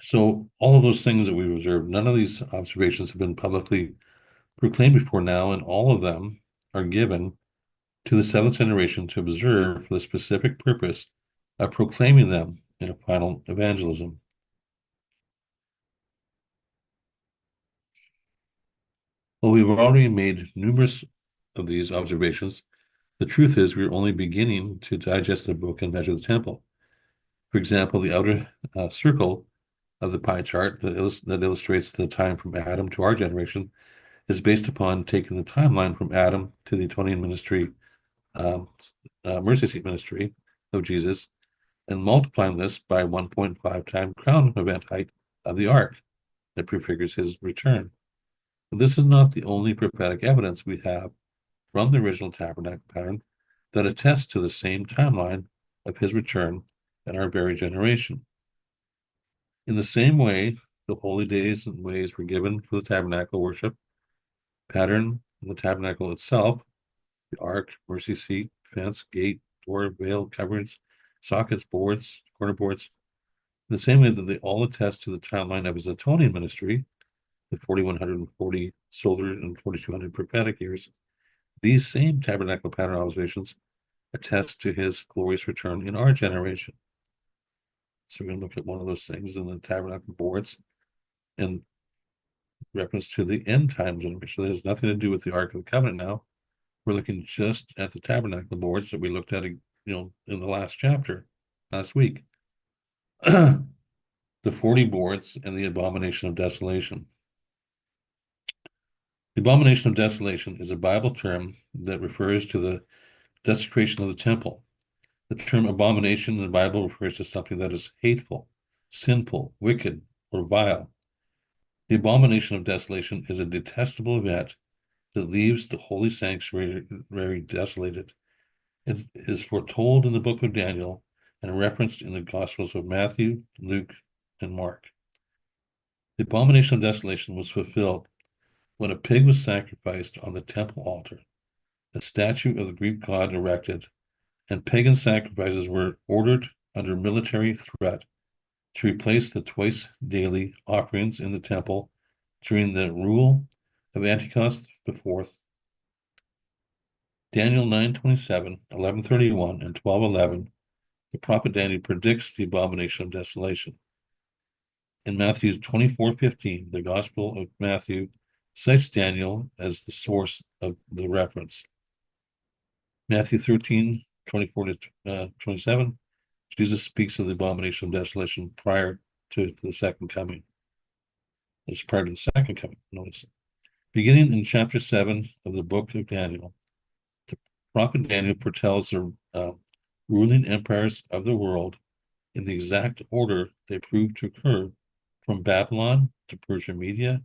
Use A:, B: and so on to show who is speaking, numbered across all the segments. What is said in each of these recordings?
A: So all of those things that we've observed, none of these observations have been publicly proclaimed before now, and all of them are given to the seventh generation to observe for the specific purpose of proclaiming them in a final evangelism. Well, we've already made numerous of these observations. The truth is, we're only beginning to digest the book and measure the temple. For example, the outer circle of the pie chart that illustrates the time from Adam to our generation is based upon taking the timeline from Adam to the atoning ministry, um, mercy seat ministry of Jesus, and multiplying this by 1.5 times crown event height of the ark that prefigures his return. But this is not the only prophetic evidence we have from the original tabernacle pattern that attests to the same timeline of his return in our very generation. In the same way, the holy days and ways were given for the tabernacle worship pattern in the tabernacle itself, the ark, mercy seat, fence, gate, door, veil, coverings, sockets, boards, corner boards, in the same way that they all attest to the timeline of his atoning ministry, the 4140 solar and 4200 prophetic years. These same tabernacle pattern observations attest to his glorious return in our generation. So we're going to look at one of those things in the tabernacle boards in reference to the end time generation. That has nothing to do with the Ark of the Covenant now. We're looking just at the tabernacle boards that we looked at, in the last chapter, last week. The 40 boards and the abomination of desolation. The abomination of desolation is a Bible term that refers to the desecration of the temple. The term abomination in the Bible refers to something that is hateful, sinful, wicked, or vile. The abomination of desolation is a detestable event that leaves the holy sanctuary desolated. It is foretold in the book of Daniel and referenced in the Gospels of Matthew, Luke, and Mark. The abomination of desolation was fulfilled when a pig was sacrificed on the temple altar, a statue of the Greek god erected, and pagan sacrifices were ordered under military threat to replace the twice daily offerings in the temple during the rule of Antiochus IV. Daniel 9:27, 11:31, and 12:11, the prophet Daniel predicts the abomination of desolation. In Matthew 24:15, the Gospel of Matthew cites Daniel as the source of the reference. Matthew 13:24 to 27, Jesus speaks of the abomination of desolation prior to the second coming. It's prior to the second coming, notice. Beginning in chapter 7 of the book of Daniel, the prophet Daniel foretells the ruling empires of the world in the exact order they proved to occur from Babylon to Persia Media,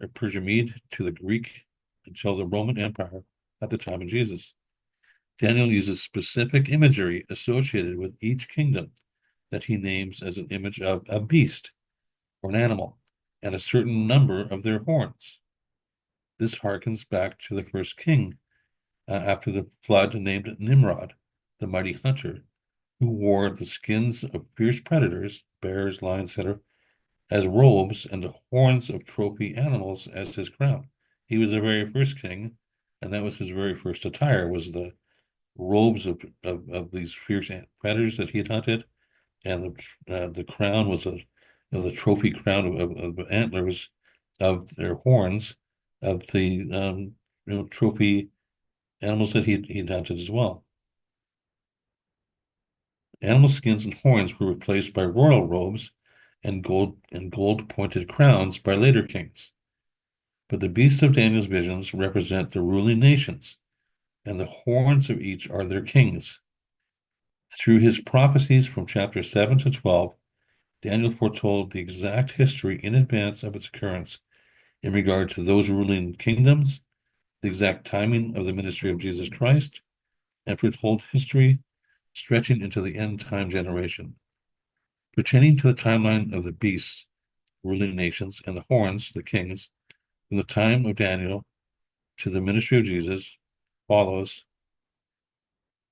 A: or Persia Mede to the Greek until the Roman Empire at the time of Jesus. Daniel uses specific imagery associated with each kingdom that he names as an image of a beast or an animal and a certain number of their horns. This harkens back to the first king after the flood named Nimrod, the mighty hunter, who wore the skins of fierce predators, bears, lions, etc., as robes and the horns of trophy animals as his crown. He was the very first king, and that was his very first attire, was the robes of these fierce predators that he had hunted, and the crown was the trophy crown of antlers of their horns of the trophy animals that he'd hunted as well. Animal skins and horns were replaced by royal robes and gold pointed crowns by later kings. But the beasts of Daniel's visions represent the ruling nations, and the horns of each are their kings. Through his prophecies from chapter 7 to 12, Daniel foretold the exact history in advance of its occurrence in regard to those ruling kingdoms, the exact timing of the ministry of Jesus Christ, and foretold history stretching into the end time generation. Pertaining to the timeline of the beasts, ruling nations, and the horns, the kings, from the time of Daniel to the ministry of Jesus, follows.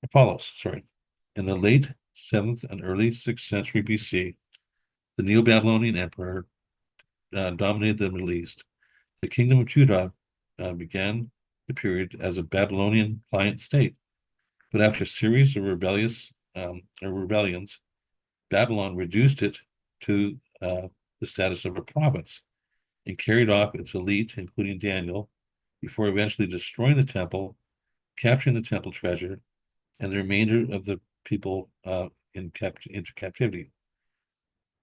A: In the late 7th and early 6th century BC, The Neo-Babylonian Empire dominated the Middle East. The Kingdom of Judah began the period as a Babylonian client state, but after a series of rebellions, Babylon reduced it to the status of a province and carried off its elite, including Daniel, before eventually destroying the temple, capturing the temple treasure, and the remainder of the people into captivity.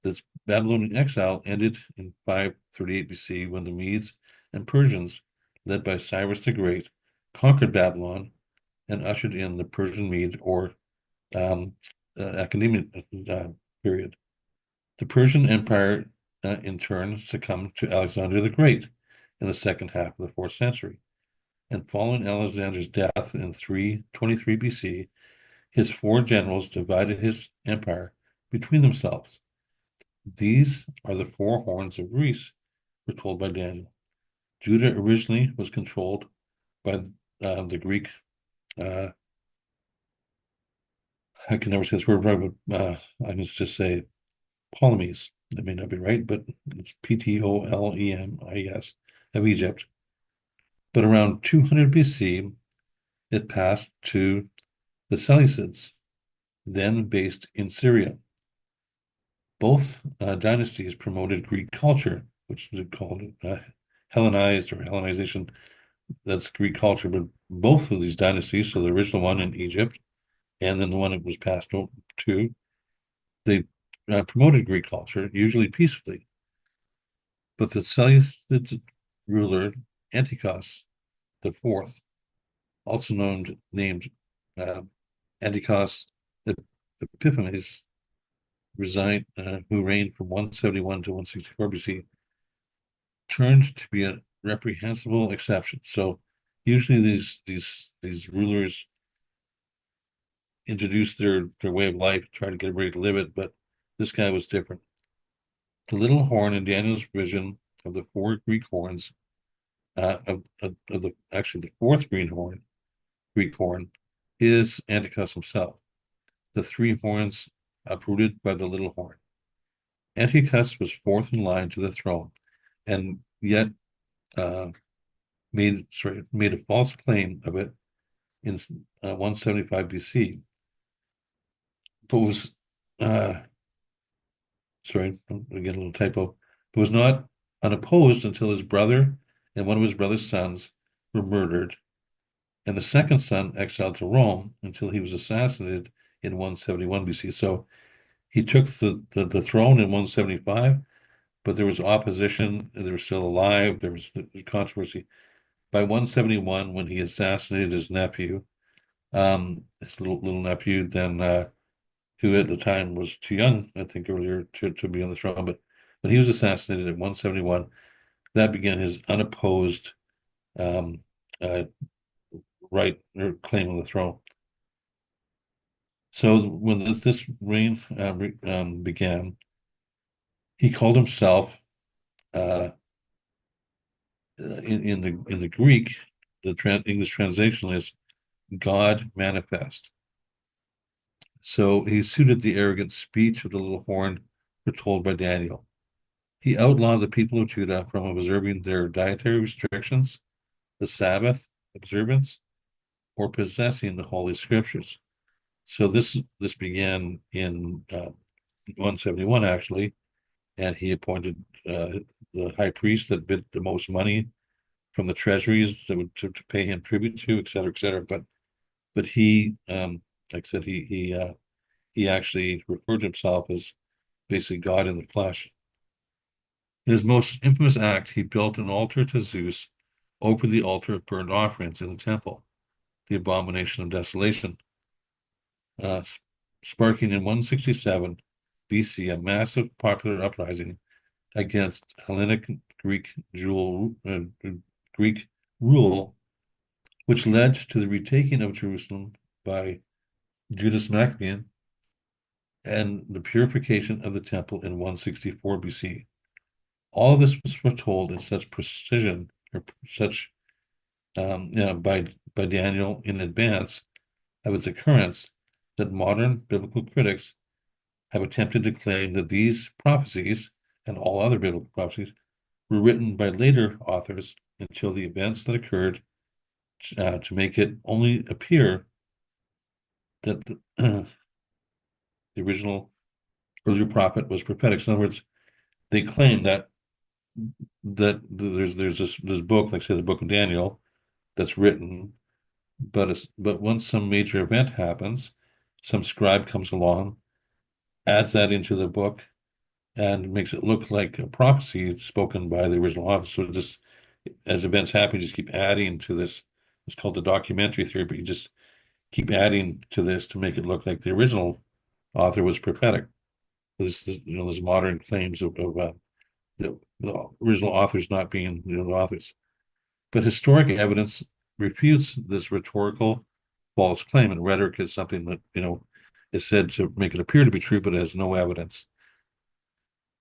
A: This Babylonian exile ended in 538 BC when the Medes and Persians, led by Cyrus the Great, conquered Babylon and ushered in the Persian Mede or academic period. The Persian Empire, in turn, succumbed to Alexander the Great in the second half of the 4th century. And following Alexander's death in 323 BC, his 4 generals divided his empire between themselves. These are the 4 horns of Greece, we're told by Daniel. Judah originally was controlled by the Greek, I can never say this word right, but I can just say Ptolemies. It may not be right, but it's Ptolemies of Egypt. But around 200 BC, it passed to the Seleucids, then based in Syria. Both dynasties promoted Greek culture, which is called Hellenized or Hellenization. That's Greek culture, but both of these dynasties, so the original one in Egypt and then the one it was passed over to, they promoted Greek culture, usually peacefully. But the Seleucid ruler Antiochus IV, also named Antiochus Epiphanes, who reigned from 171 to 164 BC, turned to be a reprehensible exception. So usually these rulers introduce their way of life, try to get everybody to live it, but this guy was different. The little horn in Daniel's vision of the 4 Greek horns, the 4th Greek horn, is Antiochus himself. The 3 horns uprooted by the little horn. Antiochus was 4th in line to the throne, and yet made a false claim of it in 175 BC. But was again a little typo, but was not unopposed until his brother and one of his brother's sons were murdered, and the second son exiled to Rome until he was assassinated in 171 BC. So he took the throne in 175, but there was opposition. They were still alive. There was controversy. By 171, when he assassinated his nephew, his little nephew, then who at the time was too young, I think, earlier to be on the throne, but when he was assassinated in 171, that began his unopposed right or claim on the throne. So when this reign began, he called himself in the Greek, the English translation is God manifest. So he suited the arrogant speech of the little horn foretold by Daniel. He outlawed the people of Judah from observing their dietary restrictions, the Sabbath observance, or possessing the Holy Scriptures. So this began in 171, actually, and he appointed the high priest that bid the most money from the treasuries that would to pay him tribute to, et cetera, et cetera. But he, like I said, he actually referred to himself as basically God in the flesh. In his most infamous act, he built an altar to Zeus over the altar of burnt offerings in the temple, the abomination of desolation, sparking in 167 BC a massive popular uprising against Hellenic Greek rule, which led to the retaking of Jerusalem by Judas Maccabean and the purification of the temple in 164 BC. All of this was foretold in such precision, or such by Daniel in advance of its occurrence, that modern biblical critics have attempted to claim that these prophecies and all other biblical prophecies were written by later authors until the events that occurred to make it only appear that the original earlier prophet was prophetic. So in other words, they claim that there's this book, like say the book of Daniel, that's written, but once some major event happens, some scribe comes along, adds that into the book, and makes it look like a prophecy spoken by the original author. So just as events happen, you just keep adding to this. It's called the documentary theory, but you just keep adding to this to make it look like the original author was prophetic. There's modern claims of the original authors not being the authors. But historic evidence refutes this rhetorical false claim, and rhetoric is something that is said to make it appear to be true, but has no evidence.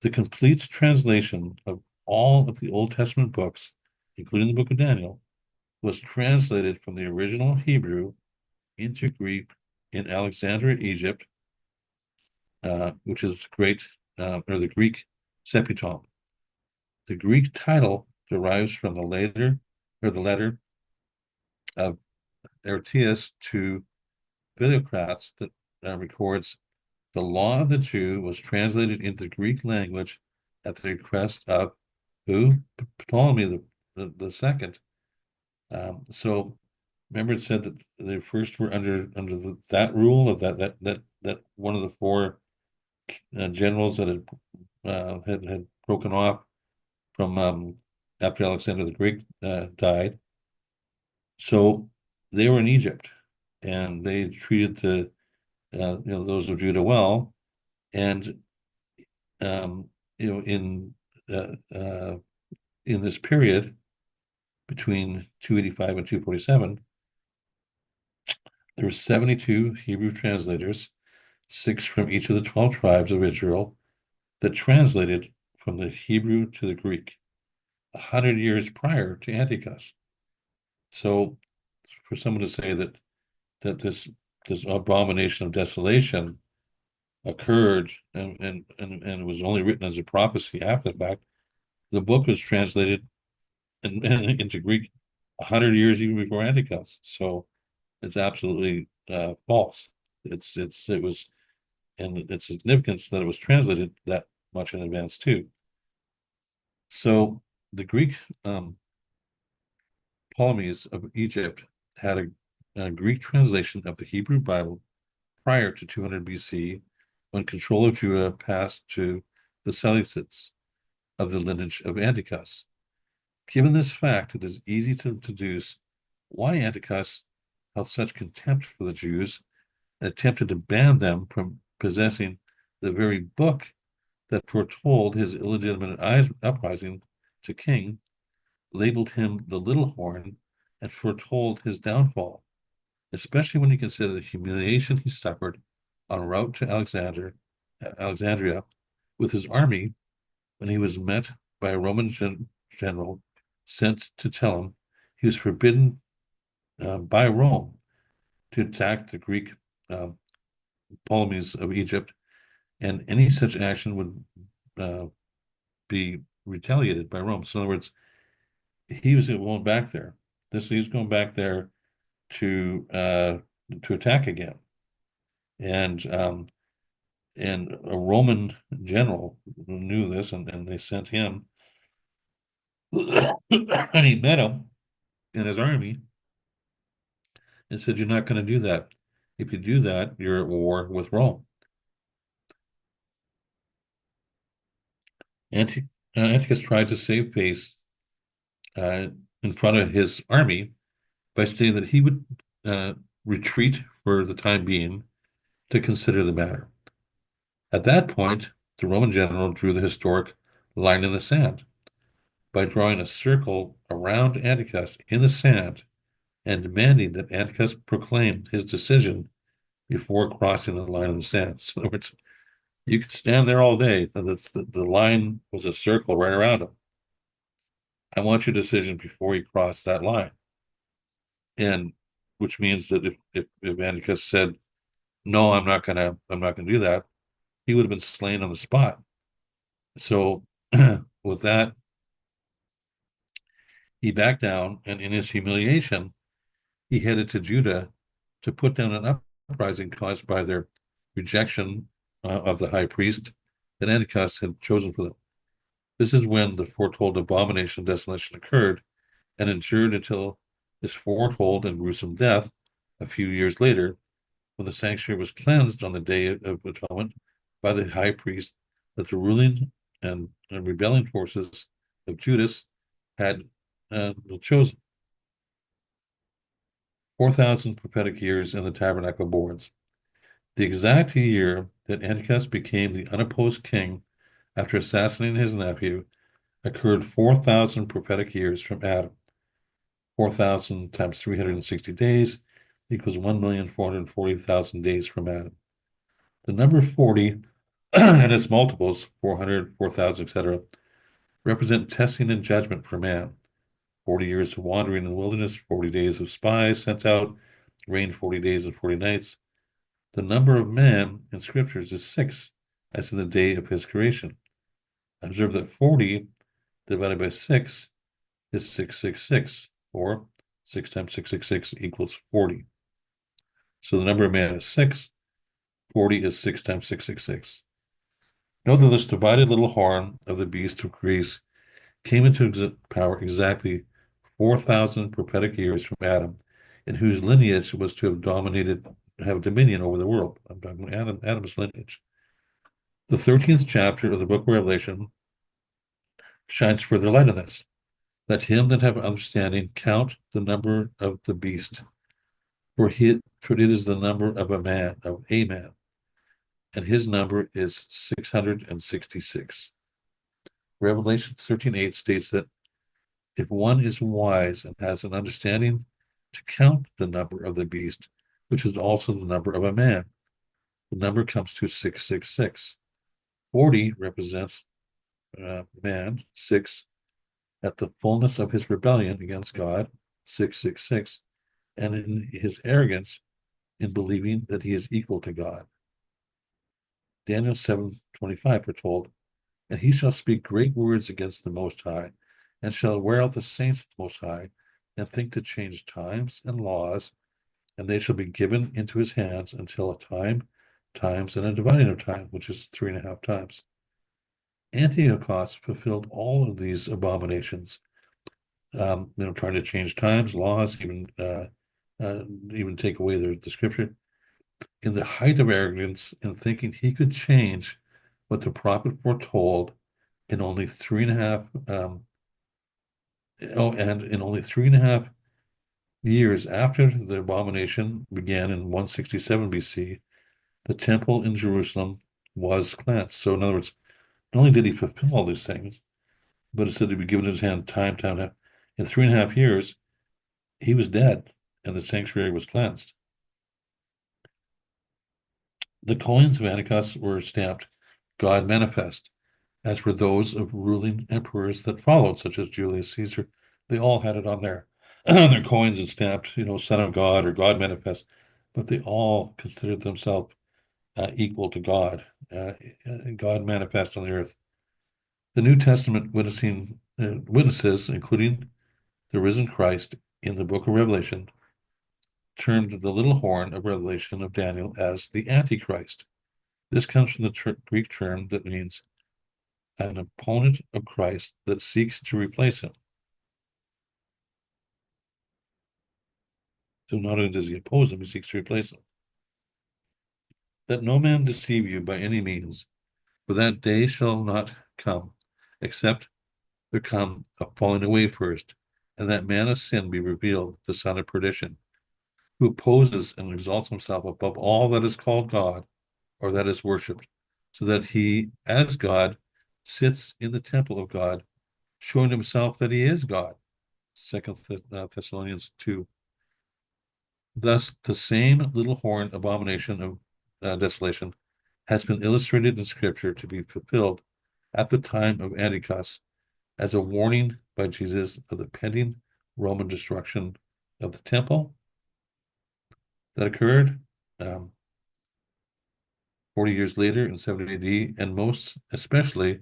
A: The complete translation of all of the Old Testament books, including the book of Daniel, was translated from the original Hebrew into Greek in Alexandria, Egypt, which is great, or the Greek Septuagint. The Greek title derives from the letter of Aretius to Philocrates that records the law of the Jew was translated into the Greek language at the request of who? Ptolemy the second. So remember it said that they first were under that rule of that one of the four generals that had broken off from after Alexander the Great died. So they were in Egypt, and they treated those of Judah well, and in this period between 285 and 247, there were 72 Hebrew translators, 6 from each of the 12 tribes of Israel, that translated from the Hebrew to the Greek 100 years prior to Antiochus. So for someone to say that this abomination of desolation occurred and was only written as a prophecy after the fact, the book was translated into Greek 100 years even before Antiochus. So it's absolutely false. It was, and its significance that it was translated that much in advance too. So the Greek Ptolemies of Egypt had a Greek translation of the Hebrew Bible prior to 200 BC, when control of Judah passed to the Seleucids of the lineage of Antiochus. Given this fact, it is easy to deduce why Antiochus held such contempt for the Jews and attempted to ban them from possessing the very book that foretold his illegitimate uprising to king, labeled him the little horn, and foretold his downfall, especially when you consider the humiliation he suffered en route to Alexandria with his army when he was met by a Roman general sent to tell him he was forbidden by Rome to attack the Greek Ptolemies of Egypt, and any such action would be retaliated by Rome. So in other words, he was going back there. He was going back there to attack again, and a Roman general knew this, and they sent him, and he met him in his army and said, "You're not going to do that. If you do that, you're at war with Rome." Antiochus tried to save face in front of his army by stating that he would retreat for the time being to consider the matter. At that point, the Roman general drew the historic line in the sand by drawing a circle around Antiochus in the sand and demanding that Antiochus proclaim his decision before crossing the line in the sand. So in other words, you could stand there all day, and the line was a circle right around him. I want your decision before you cross that line. And which means that if Antiochus said, no, I'm not gonna do that, he would have been slain on the spot. So with that, he backed down, and in his humiliation, he headed to Judah to put down an uprising caused by their rejection of the high priest that Antiochus had chosen for them. This is when the foretold abomination of desolation occurred and endured until his foretold and gruesome death a few years later, when the sanctuary was cleansed on the Day of Atonement by the high priest that the ruling and rebelling forces of Judas had chosen. 4,000 prophetic years in the tabernacle boards. The exact year that Antiochus became the unopposed king after assassinating his nephew occurred 4,000 prophetic years from Adam. 4,000 times 360 days equals 1,440,000 days from Adam. The number 40 and its multiples, 400, 4,000, etc., represent testing and judgment for man. 40 years of wandering in the wilderness, 40 days of spies sent out, reigned 40 days and 40 nights. The number of man in scriptures is 6, as in the day of his creation. Observe that 40 divided by 6 is 666, or 6 times 666 equals 40. So the number of man is 6, 40 is 6 times 666. Note that this divided little horn of the beast of Greece came into power exactly 4,000 prophetic years from Adam, in whose lineage was to have dominion over the world. I'm talking about Adam's lineage. The 13th chapter of the book of Revelation shines further light on this. Let him that have understanding count the number of the beast, for it is the number of a man, and his number is 666. Revelation 13:8 states that if one is wise and has an understanding to count the number of the beast, which is also the number of a man, the number comes to 666. 40 represents man, 6 at the fullness of his rebellion against God, 666, and in his arrogance in believing that he is equal to God. Daniel 7:25 foretold, and he shall speak great words against the Most High, and shall wear out the saints of the Most High, and think to change times and laws, and they shall be given into his hands until a time, times, and a dividing of time, which is 3.5 times. Antiochus fulfilled all of these abominations, trying to change times, laws, even take away the scripture, in the height of arrogance, in thinking he could change what the prophet foretold in only 3.5 and in only 3.5 years after the abomination began in 167 BC, the temple in Jerusalem was cleansed. So in other words, not only did he fulfill all these things, but it said to be given in his hand time. In 3.5 years, he was dead, and the sanctuary was cleansed. The coins of Antiochus were stamped God manifest, as were those of ruling emperors that followed, such as Julius Caesar. They all had it on their coins and stamped, Son of God or God manifest, but they all considered themselves equal to God, God manifest on the earth. The New Testament witnesses, including the risen Christ in the book of Revelation, termed the little horn of Revelation of Daniel as the Antichrist. This comes from the Greek term that means an opponent of Christ that seeks to replace him. So not only does he oppose him, he seeks to replace him. That no man deceive you by any means, for that day shall not come, except there come a falling away first, and that man of sin be revealed, the son of perdition, who opposes and exalts himself above all that is called God or that is worshipped, so that he, as God, sits in the temple of God, showing himself that he is God. 2 Thessalonians 2. Thus, the same little horn abomination of desolation has been illustrated in Scripture to be fulfilled at the time of Antiochus as a warning by Jesus of the pending Roman destruction of the temple that occurred 40 years later in 70 AD, and most especially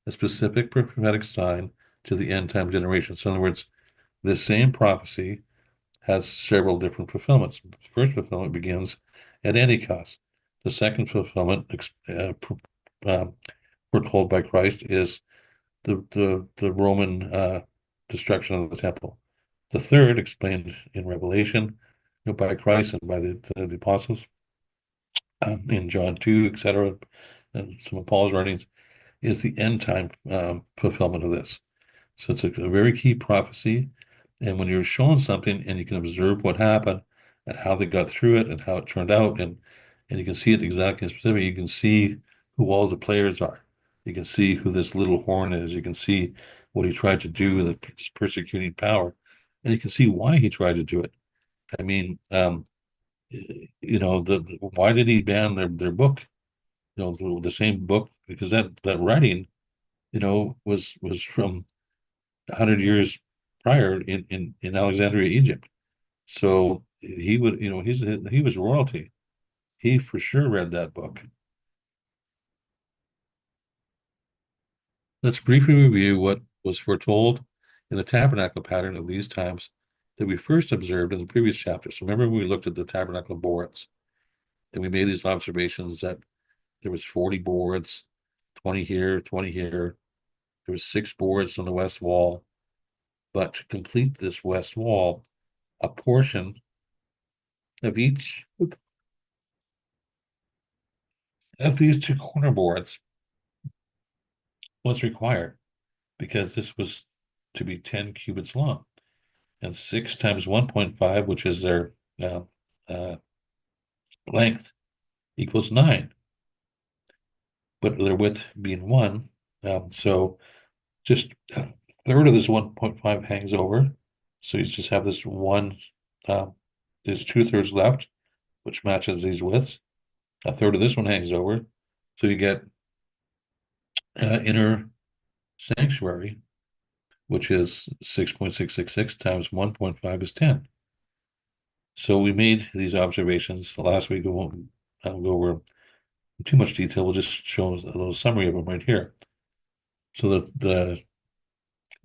A: a specific prophetic sign to the end time generation. So in other words, this same prophecy has several different fulfillments. The first fulfillment begins at Antichrist. The second fulfillment foretold by Christ is the Roman destruction of the temple. The third, explained in Revelation, by Christ and by the apostles, in John 2, etc., and some of Paul's writings, is the end time fulfillment of this. So it's a very key prophecy. And when you're shown something and you can observe what happened and how they got through it and how it turned out, and you can see it exactly specific, you can see who all the players are. You can see who this little horn is. You can see what he tried to do, this persecuting power, and you can see why he tried to do it. I mean, why did he ban their book? The same book, because that writing, was from 100 years prior in Alexandria, Egypt. So he would, he was royalty. He for sure read that book. Let's briefly review what was foretold in the tabernacle pattern of these times that we first observed in the previous chapter. So remember when we looked at the tabernacle boards and we made these observations that there was 40 boards, 20 here, 20 here. There was 6 boards on the west wall. But to complete this west wall, a portion of each of these 2 corner boards was required, because this was to be 10 cubits long, and 6 times 1.5, which is their uh, length, equals 9, but their width being 1. So just a third of this 1.5 hangs over. So you just have this one, there's 2/3 left, which matches these widths. A third of this one hangs over. So you get inner sanctuary, which is 6.666 times 1.5 is 10. So we made these observations last week. I won't go over too much detail. We'll just show a little summary of them right here. So the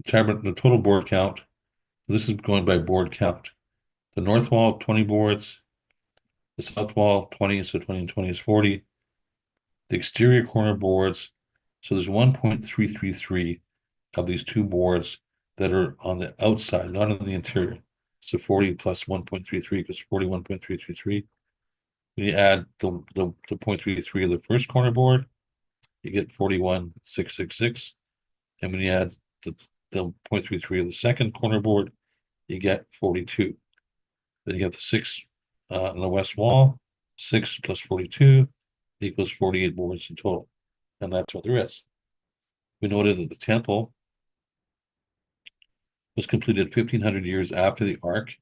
A: total board count, this is going by board count. The north wall, 20 boards. The south wall, 20, so 20 and 20 is 40. The exterior corner boards, so there's 1.333 of these 2 boards that are on the outside, not in the interior. So 40 plus 1.33 equals 41.333. When you add the 0.33 of the first corner board, you get 41.666. And when you add the 0.33 of the second corner board, you get 42. Then you have the 6 on the west wall. 6 plus 42 equals 48 boards in total. And that's what there is. We noted that the temple was completed 1,500 years after the ark,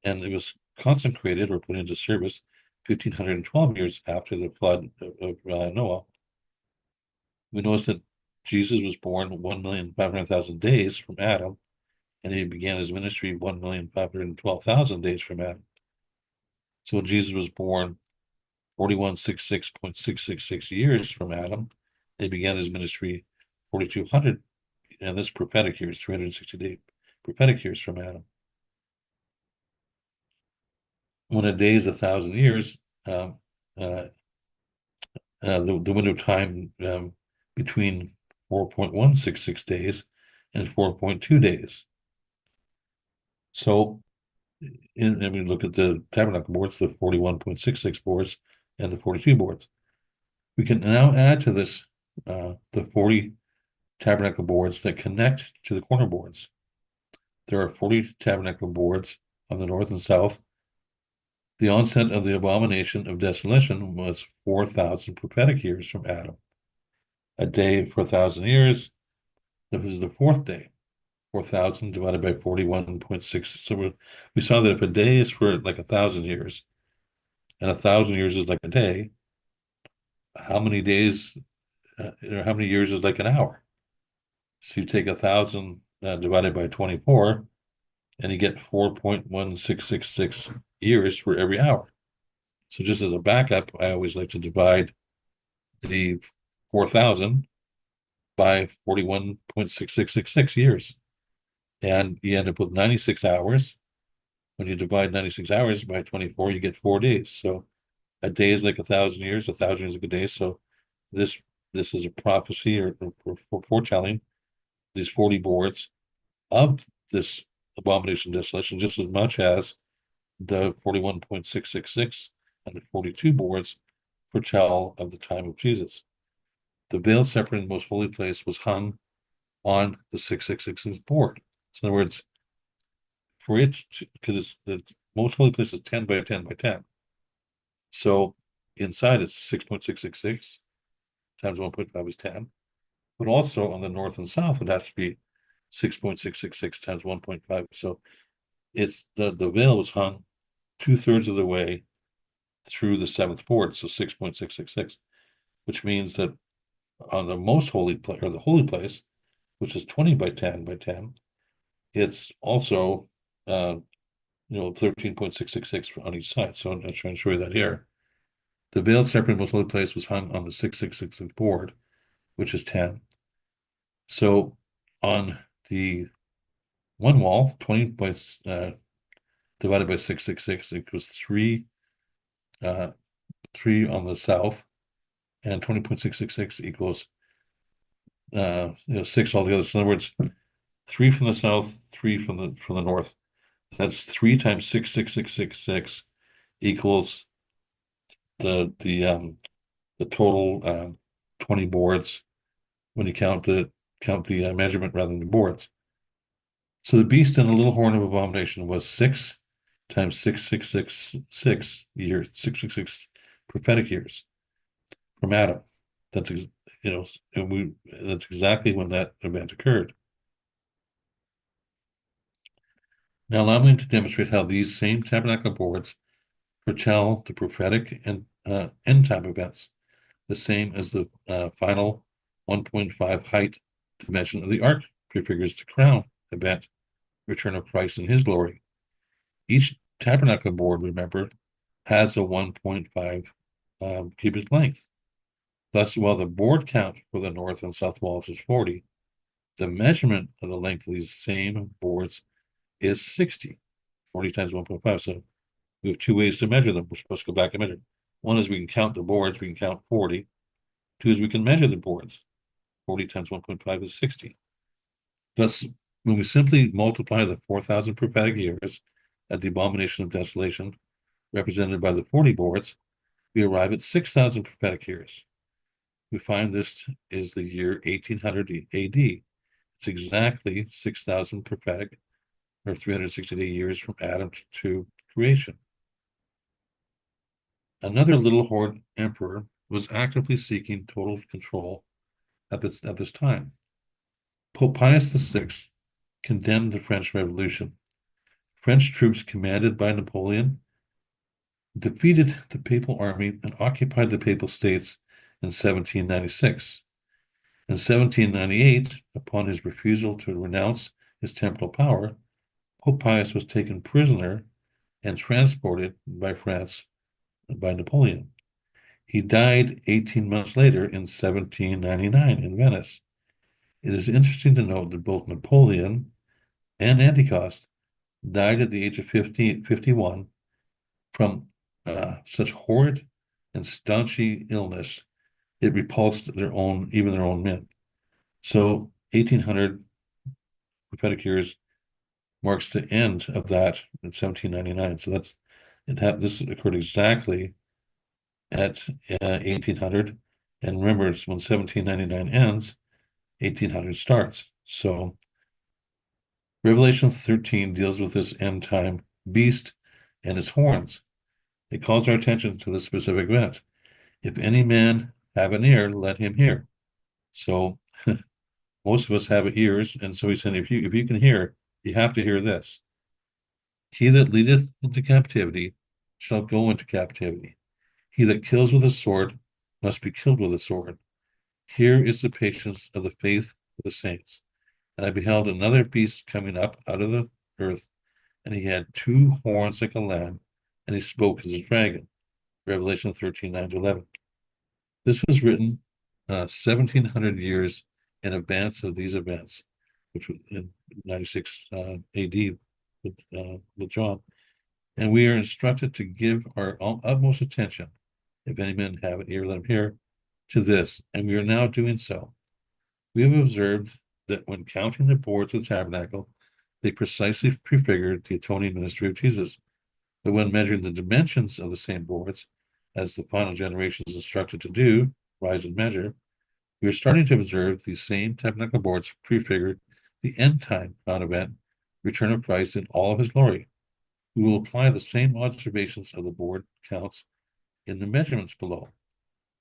A: and it was consecrated or put into service 1,512 years after the flood of Noah. We notice that Jesus was born 1,500,000 days from Adam, and he began his ministry 1,512,000 days from Adam. So when Jesus was born 4166.666 years from Adam, he began his ministry 4,200, and this prophetic year is 360 prophetic years from Adam. When a day is 1,000 years, the window of time between 4.166 days and 4.2 days. So, and we look at the tabernacle boards, the 41.66 boards and the 42 boards. We can now add to this the 40 tabernacle boards that connect to the corner boards. There are 40 tabernacle boards on the north and south. The onset of the abomination of desolation was 4,000 prophetic years from Adam. A day for 1,000 years. This is the 4th day. 4,000 divided by 41.6. So we saw that if a day is for like 1,000 years, and 1,000 years is like a day, how many days or how many years is like an hour? So you take 1,000 divided by 24, and you get 4.1666 years for every hour. So just as a backup, I always like to divide the 4,000 by 41.6666 years. And you end up with 96 hours. When you divide 96 hours by 24, you get 4 days. So a day is like 1,000 years, 1,000 years is like a day. So this this is a prophecy or foretelling these 40 boards of this abomination desolation just as much as the 41.666 and the 42 boards foretell of the time of Jesus. The veil separating the most holy place was hung on the 666 board. So in other words, for it, because the most holy place is 10 by 10 by 10. So inside it's 6.666 times 1.5 is 10. But also on the north and south, it has to be 6.666 times 1.5. So it's the veil was hung 2/3 of the way through the seventh board, so 6.666, which means that on the most holy place or the holy place, which is 20 by 10 by 10, it's also 13.666 on each side. So I'm trying to show you that here. The veil separating most holy place was hung on the 666 board, which is 10. So on the one wall, 20 by divided by 666 equals 3 on the south, and 20.666 equals 6 altogether. So in other words, 3 from the south, 3 from the north. That's 3 times 66666 equals the total 20 boards when you count the measurement rather than the boards. So the beast and the little horn of abomination was 6 times 666 years, 666 prophetic years from Adam. That's that's exactly when that event occurred. Now allow me to demonstrate how these same tabernacle boards foretell the prophetic and end time events, the same as the final 1.5 height dimension of the ark prefigures the crown event, return of Christ in his glory. Each tabernacle board, remember, has a 1.5 cubit length. Thus, while the board count for the north and south walls is 40, the measurement of the length of these same boards is 60, 40 times 1.5. So we have 2 ways to measure them. We're supposed to go back and measure. One is we can count the boards, we can count 40. 2 is we can measure the boards. 40 times 1.5 is 60. Thus, when we simply multiply the 4,000 prophetic years at the abomination of desolation, represented by the 40 boards, we arrive at 6,000 prophetic years. We find this is the year 1800 AD. It's exactly 6,000 prophetic or 360 years from Adam to creation. Another little horn emperor was actively seeking total control at this time. Pope Pius VI condemned the French Revolution. French troops commanded by Napoleon defeated the papal army and occupied the papal states in 1796. In 1798, upon his refusal to renounce his temporal power, Pope Pius was taken prisoner and transported by France by Napoleon. He died 18 months later in 1799 in Venice. It is interesting to note that both Napoleon and Anticost died at the age of 51 from such horrid and staunchy illness, it repulsed even their own men. So 1800 prophetic years marks the end of that in 1799. So this occurred exactly at 1800. And remember, it's when 1799 ends, 1800 starts. So Revelation 13 deals with this end time beast and his horns. It calls our attention to this specific event. If any man have an ear, let him hear. So most of us have ears, and so he's saying, if you can hear, you have to hear this. He that leadeth into captivity shall go into captivity. He that kills with a sword must be killed with a sword. Here is the patience of the faith of the saints. And I beheld another beast coming up out of the earth, and he had 2 horns like a lamb, and he spoke as a dragon. Revelation 13, 9-11. This was written 1700 years in advance of these events, which was in 96 AD with John. And we are instructed to give our utmost attention, if any men have an ear, let him hear, to this, and we are now doing so. We have observed that when counting the boards of the tabernacle, they precisely prefigured the atoning ministry of Jesus. But when measuring the dimensions of the same boards, as the final generation is instructed to do, rise and measure, we are starting to observe these same tabernacle boards prefigured the end time non event, return of Christ in all of his glory. We will apply the same observations of the board counts in the measurements below.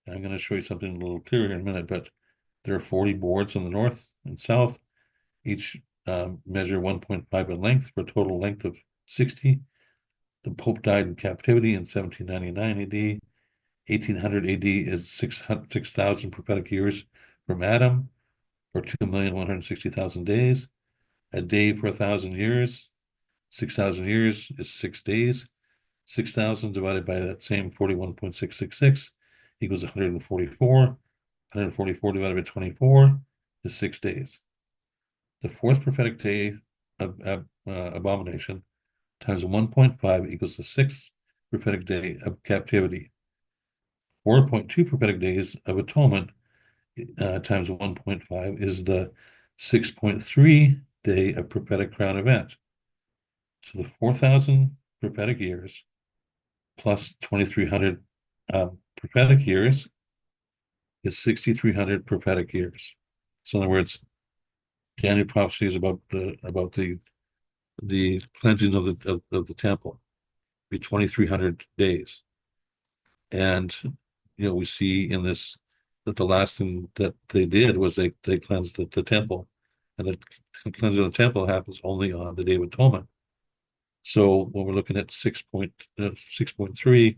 A: And I'm going to show you something a little clearer in a minute, but there are 40 boards on the north and south, each measure 1.5 in length for a total length of 60. The Pope died in captivity in 1799 AD. 1800 AD is 6,000 prophetic years from Adam, or 2,160,000 days. A day for 1,000 years. 6,000 years is 6 days. 6,000 divided by that same 41.666 equals 144. 144 divided by 24 is 6 days. The fourth prophetic day of abomination times 1.5 equals the sixth prophetic day of captivity. 4.2 prophetic days of atonement times 1.5 is the 6.3 day of prophetic crown event. So the 4,000 prophetic years plus 2,300 prophetic years is 6,300 prophetic years. So in other words, Daniel prophecy is about the cleansing of the temple, be 2,300 days. And we see in this that the last thing that they did was they cleansed the temple, and the cleansing of the temple happens only on the Day of Atonement. So when we're looking at 6.3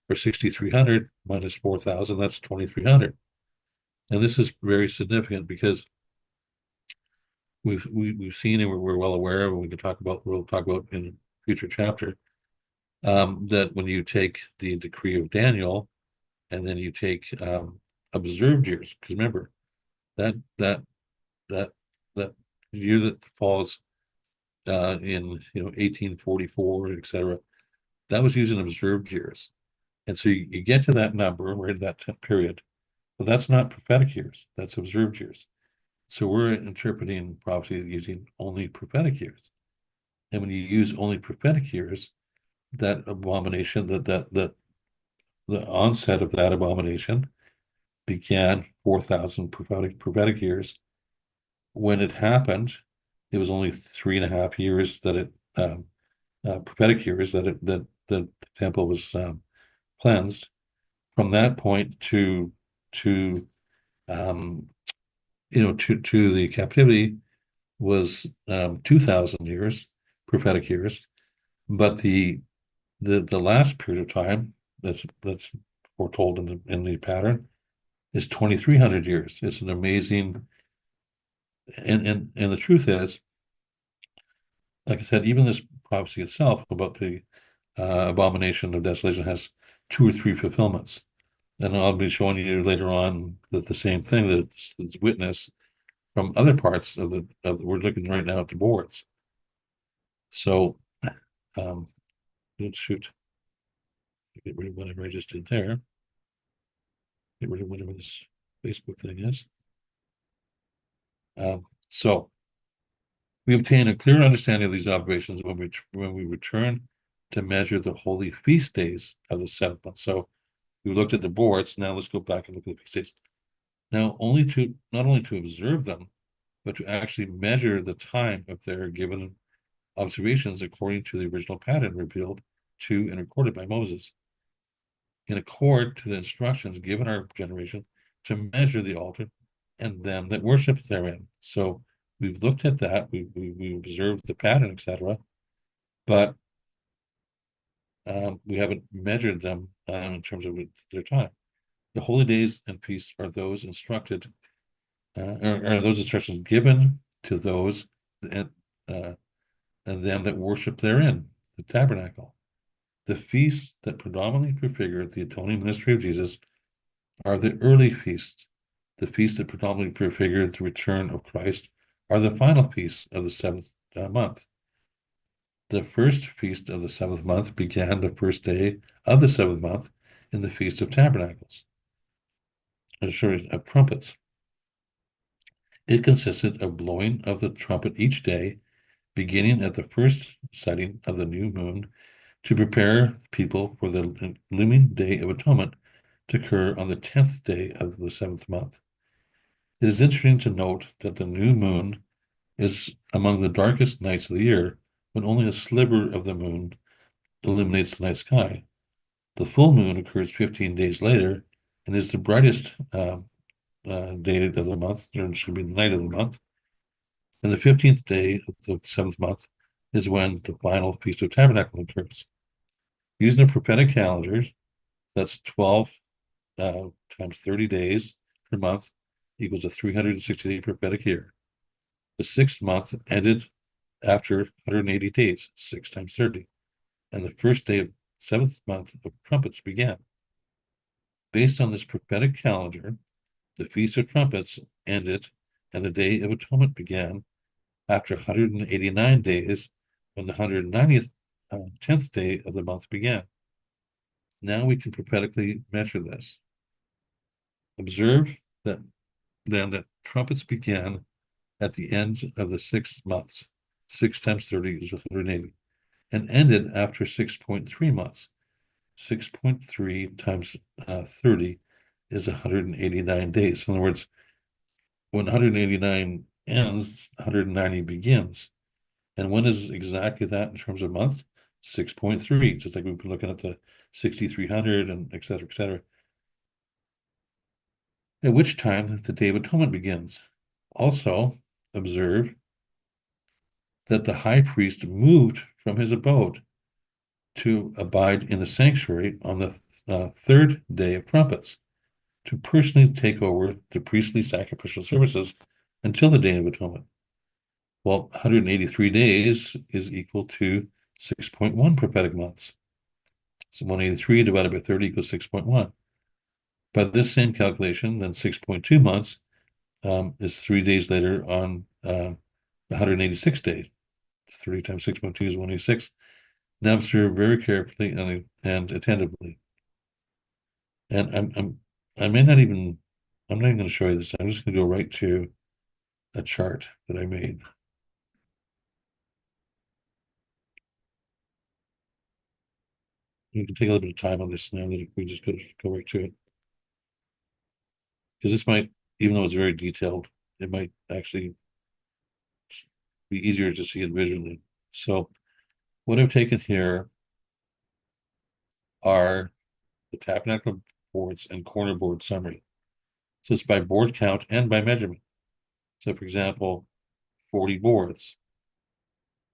A: or 6,300 minus 4,000, that's 2,300. And this is very significant because we've seen and we're well aware of, and we'll talk about in a future chapter, that when you take the decree of Daniel and then you take observed years, because remember that year that falls in 1844, etc., that was using observed years. And so you get to that number, we're in that period, but that's not prophetic years, that's observed years. So we're interpreting prophecy using only prophetic years. And when you use only prophetic years, that abomination, the onset of that abomination began 4,000 prophetic years. When it happened, it was only 3.5 years that it prophetic years that the temple was cleansed. From that point to the captivity was 2,000 years, prophetic years. But the last period of time that's foretold in the pattern is 2,300 years. It's an amazing, and the truth is, like I said, even this prophecy itself about the abomination of desolation has 2 or 3 fulfillments. And I'll be showing you later on that the same thing that it's witnessed from other parts of we're looking right now at the boards. So, shoot, get rid of whatever I just did there. Get rid of whatever this Facebook thing is. So we obtain a clear understanding of these observations when we return to measure the holy feast days of the 7th month. So we looked at the boards. Now let's go back and look at the feast days. Now, not only to observe them, but to actually measure the time of their given observations according to the original pattern revealed to and recorded by Moses, in accord to the instructions given our generation to measure the altar and them that worship therein. So we've looked at that, we observed the pattern, etc., but we haven't measured them in terms of their time. The holy days and feasts are those instructed, are those instructions given to those and them that worship therein, the tabernacle. The feasts that predominantly prefigure the atoning ministry of Jesus are the early feasts. The feasts that predominantly prefigure the return of Christ are the final feasts of the seventh month. The first feast of the seventh month began the first day of the seventh month in the Feast of Tabernacles, sorry, of trumpets. It consisted of blowing of the trumpet each day, beginning at the first setting of the new moon, to prepare people for the looming Day of Atonement to occur on the 10th day of the seventh month. It is interesting to note that the new moon is among the darkest nights of the year, when only a sliver of the moon illuminates the night sky. The full moon occurs 15 days later and is the brightest day of the month, or it should be the night of the month. And the 15th day of the seventh month is when the final Feast of Tabernacle occurs. Using the prophetic calendars, that's 12 times 30 days per month equals a 360-day prophetic year. The sixth month ended after 180 days, 6 times 30, and the first day of the seventh month of trumpets began. Based on this prophetic calendar, the Feast of Trumpets ended and the Day of Atonement began after 189 days, when the 190th, 10th day of the month began. Now we can prophetically measure this. Observe that then that trumpets began at the end of the 6 months. 6 times 30 is 180, and ended after 6.3 months. 6.3 times 30 is 189 days. In other words, when 189 ends, 190 begins. And when is exactly that in terms of months? 6.3, just like we've been looking at the 6,300 and et cetera, et cetera. At which time the Day of Atonement begins. Also, observe that the high priest moved from his abode to abide in the sanctuary on the third day of trumpets, to personally take over the priestly sacrificial services until the Day of Atonement. Well, 183 days is equal to 6.1 prophetic months. So 183 divided by 30 equals 6.1. By this same calculation, then 6.2 months is 3 days later on 186 days. 30 times 6.2 is 186. Now observe very carefully and attentively. And I'm not even going to show you this. I'm just going to go right to a chart that I made. You can take a little bit of time on this now that we just go right to it. Because this might, even though it's very detailed, it might actually be easier to see it visually. So what I've taken here are the tabernacle boards and corner board summary. So it's by board count and by measurement. So for example, 40 boards.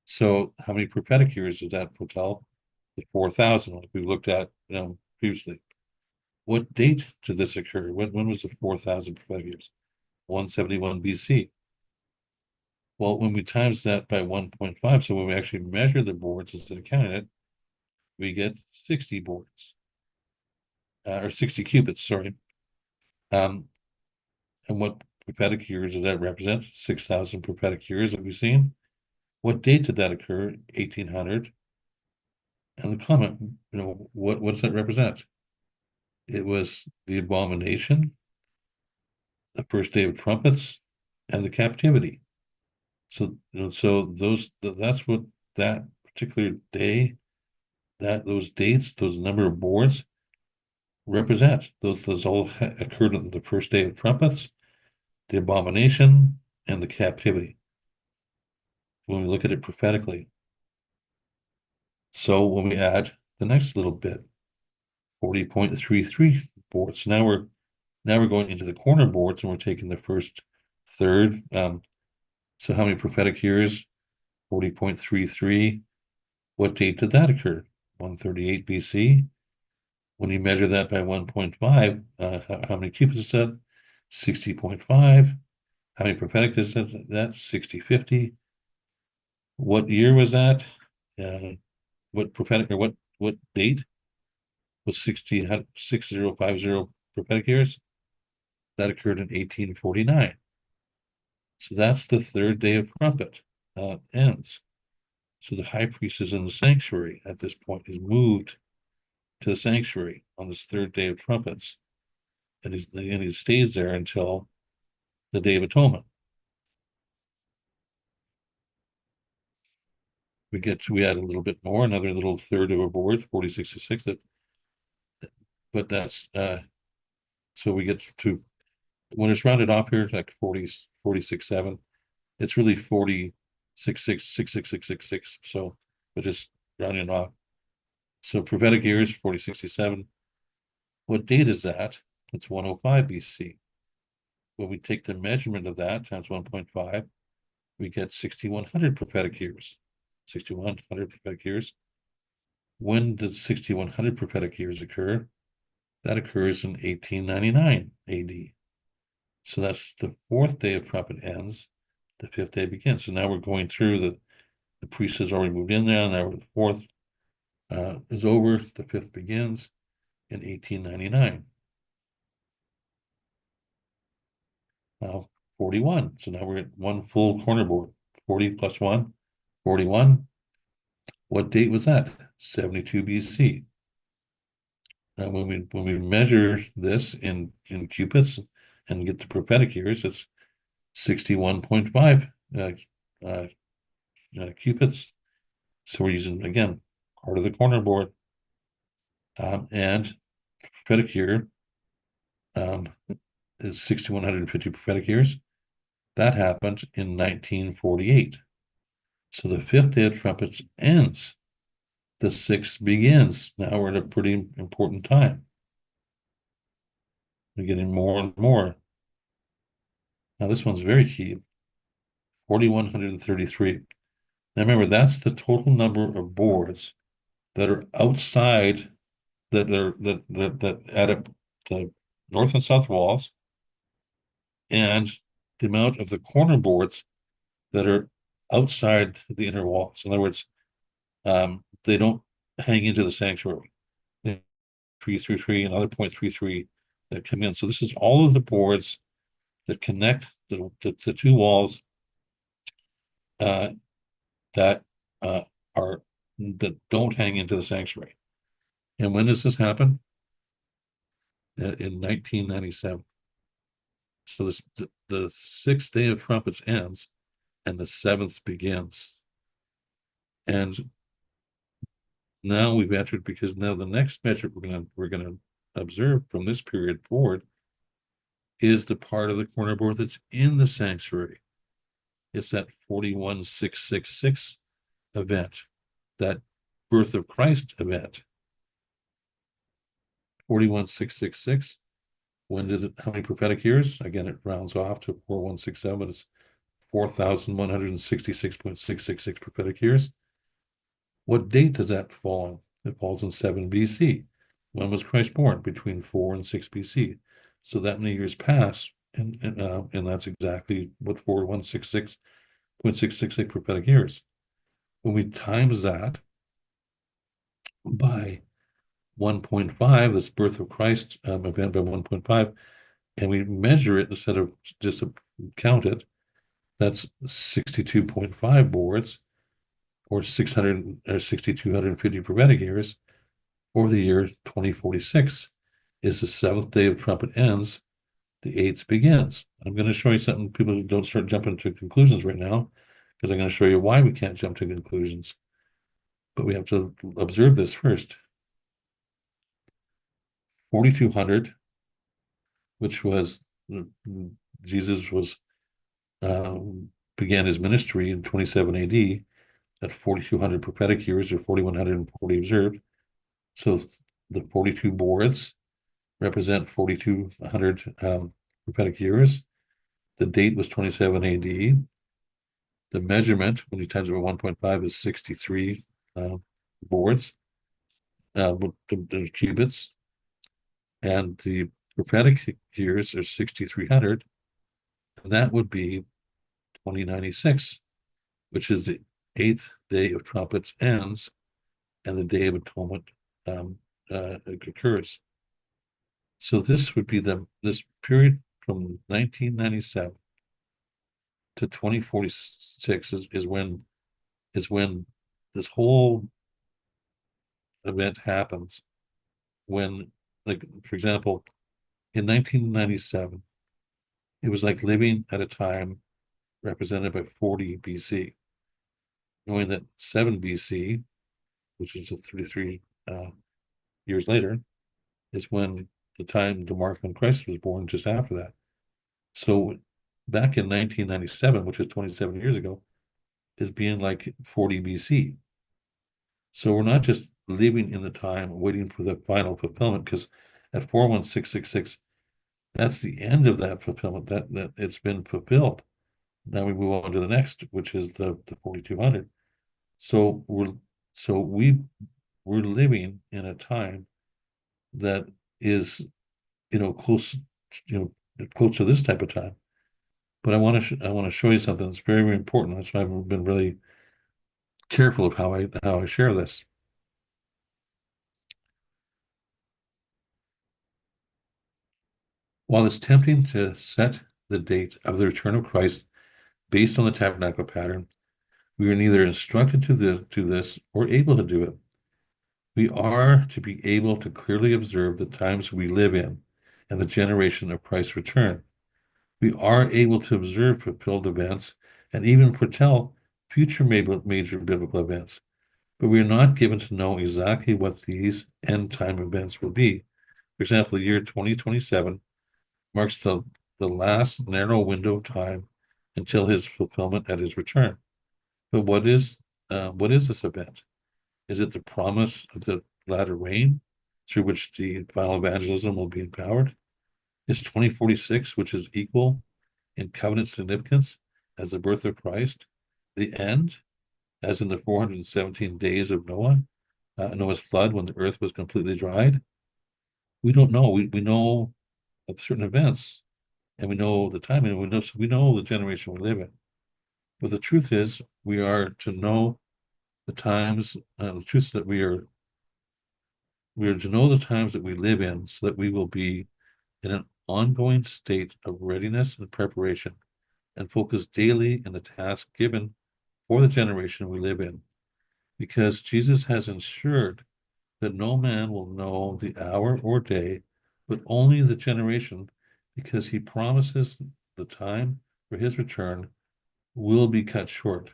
A: So how many prophetic years does that foretell? The 4,000, like we looked at previously. What date did this occur? When was the 4,000 prophetic years? 171 BC. Well, when we times that by 1.5, so when we actually measure the boards instead of counting it, we get 60 boards, or 60 cubits, sorry. And what prophetic years does that represent? 6,000 prophetic years that we've seen. What date did that occur? 1800. And the comment, what does that represent? It was the abomination, the first day of trumpets, and the captivity. So, that's what that particular day, those dates, those number of boards represent. Those all occurred on the first day of trumpets, the abomination, and the captivity, when we look at it prophetically. So when we add the next little bit, 40.33 boards. So now we're going into the corner boards, and we're taking the first third. So how many prophetic years? 40.33. What date did that occur? 138 BC. When you measure that by 1.5, how many cubits is that? 60.5. How many prophetic is that? 6050. What year was that? What prophetic, or what date was 6050 prophetic years. That occurred in 1849. So that's the third day of trumpet ends. So the high priest is in the sanctuary at this point. He's moved to the sanctuary on this third day of trumpets, and he stays there until the Day of Atonement. We add a little bit more, another little third of a board, 4066. But that's so we get to, when it's rounded off here, like 40, 46, 7. It's really 46, 6, 6, 6, 6, 6, 6. So we're just rounding off. So prophetic years, 4067. What date is that? It's 105 BC. When we take the measurement of that times 1.5, we get 6100 prophetic years. 6100 prophetic years. When did 6100 prophetic years occur? That occurs in 1899 AD. So that's the fourth day of trumpet ends. The fifth day begins. So now we're going through the priest has already moved in there. Now the fourth is over. The fifth begins in 1899. 41. So now we're at one full corner board. 40 plus 1, 41. What date was that? 72 BC. Now when we measure this in cubits and get the prophetic years, it's 61.5 cubits. So we're using, again, part of the corner board. And prophetic year is 6,150 prophetic years. That happened in 1948. So the fifth day of trumpets ends. The sixth begins. Now we're at a pretty important time. We're getting more and more. Now this one's very key. 4,133. Now remember, that's the total number of boards that are outside that add up the north and south walls, and the amount of the corner boards that are outside the inner walls. In other words, they don't hang into the sanctuary. 333 and other 0.33 that come in. So this is all of the boards that connect the two walls that that don't hang into the sanctuary. And when does this happen? In 1997. So the sixth day of trumpets ends, and the seventh begins. And now we've entered, because now the next metric we're gonna observe from this period forward is the part of the corner board that's in the sanctuary. It's that 41666 event, that birth of Christ event. 41666. When did it, how many prophetic years? Again, it rounds off to 4167, but it's 4,166.666 prophetic years. What date does that fall on? It falls in 7 BC. When was Christ born? Between 4 and 6 BC. So that many years pass, and that's exactly what 4,166.666 prophetic years. When we times that by 1.5, this birth of Christ event by 1.5, and we measure it instead of just to count it, that's 62.5 boards, or 600 or 6,250 prophetic years, or the year 2046 is the seventh day of trumpet ends, the eighth begins. I'm going to show you something. People don't start jumping to conclusions right now, because I'm going to show you why we can't jump to conclusions. But we have to observe this first. 4,200, which was Jesus was began his ministry in 27 AD at 4,200 prophetic years, or 4,140 observed. So the 42 boards represent 4,200 prophetic years. The date was 27 AD. The measurement, when you times it by 1.5, is 63 boards, the cubits. And the prophetic years are 6,300. And that would be 2096, which is the eighth day of trumpets ends, and the Day of Atonement occurs. So this would be this period from 1997 to 2046 is when this whole event happens. When, like, for example, in 1997, it was like living at a time represented by 40 BC, knowing that 7 BC, which is 33 years later, is when the time the mark when Christ was born, just after that. So back in 1997, which is 27 years ago, is being like 40 BC. So we're not just living in the time waiting for the final fulfillment, because at 41666, that's the end of that fulfillment, that it's been fulfilled. Now we move on to the next, which is the 4200. So we're living in a time that is, close, close to this type of time. But I want to show you something that's very, very important. That's why I've been really careful of how I share this. While it's tempting to set the date of the return of Christ based on the tabernacle pattern, we are neither instructed to this or able to do it. We are to be able to clearly observe the times we live in and the generation of Christ's return. We are able to observe fulfilled events and even foretell future major biblical events, but we are not given to know exactly what these end time events will be. For example, the year 2027 marks the last narrow window of time until his fulfillment at his return. But what is this event? Is it the promise of the latter rain through which the final evangelism will be empowered? Is 2046, which is equal in covenant significance as the birth of Christ, the end, as in the 417 days of Noah's flood, when the earth was completely dried? We don't know. We know of certain events, and we know the timing, and we know the generation we live in. But the truth is, we are to know the times. The truth is that we are to know the times that we live in, so that we will be in an ongoing state of readiness and preparation, and focus daily in the task given for the generation we live in, because Jesus has ensured that no man will know the hour or day, but only the generation, because he promises the time for his return will be cut short.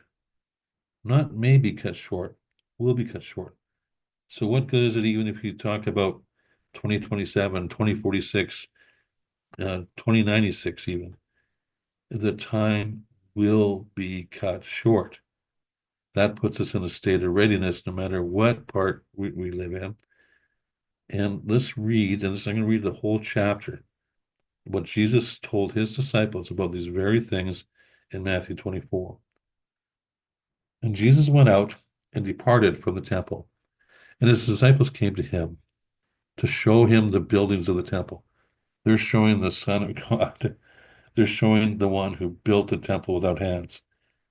A: Not may be cut short, will be cut short. So what good is it even if you talk about 2027, 2046, 2096 even? The time will be cut short. That puts us in a state of readiness no matter what part we live in. And let's read, and I'm going to read the whole chapter, what Jesus told his disciples about these very things in Matthew 24. And Jesus went out and departed from the temple, and his disciples came to him to show him the buildings of the temple. They're showing the Son of God. They're showing the one who built the temple without hands,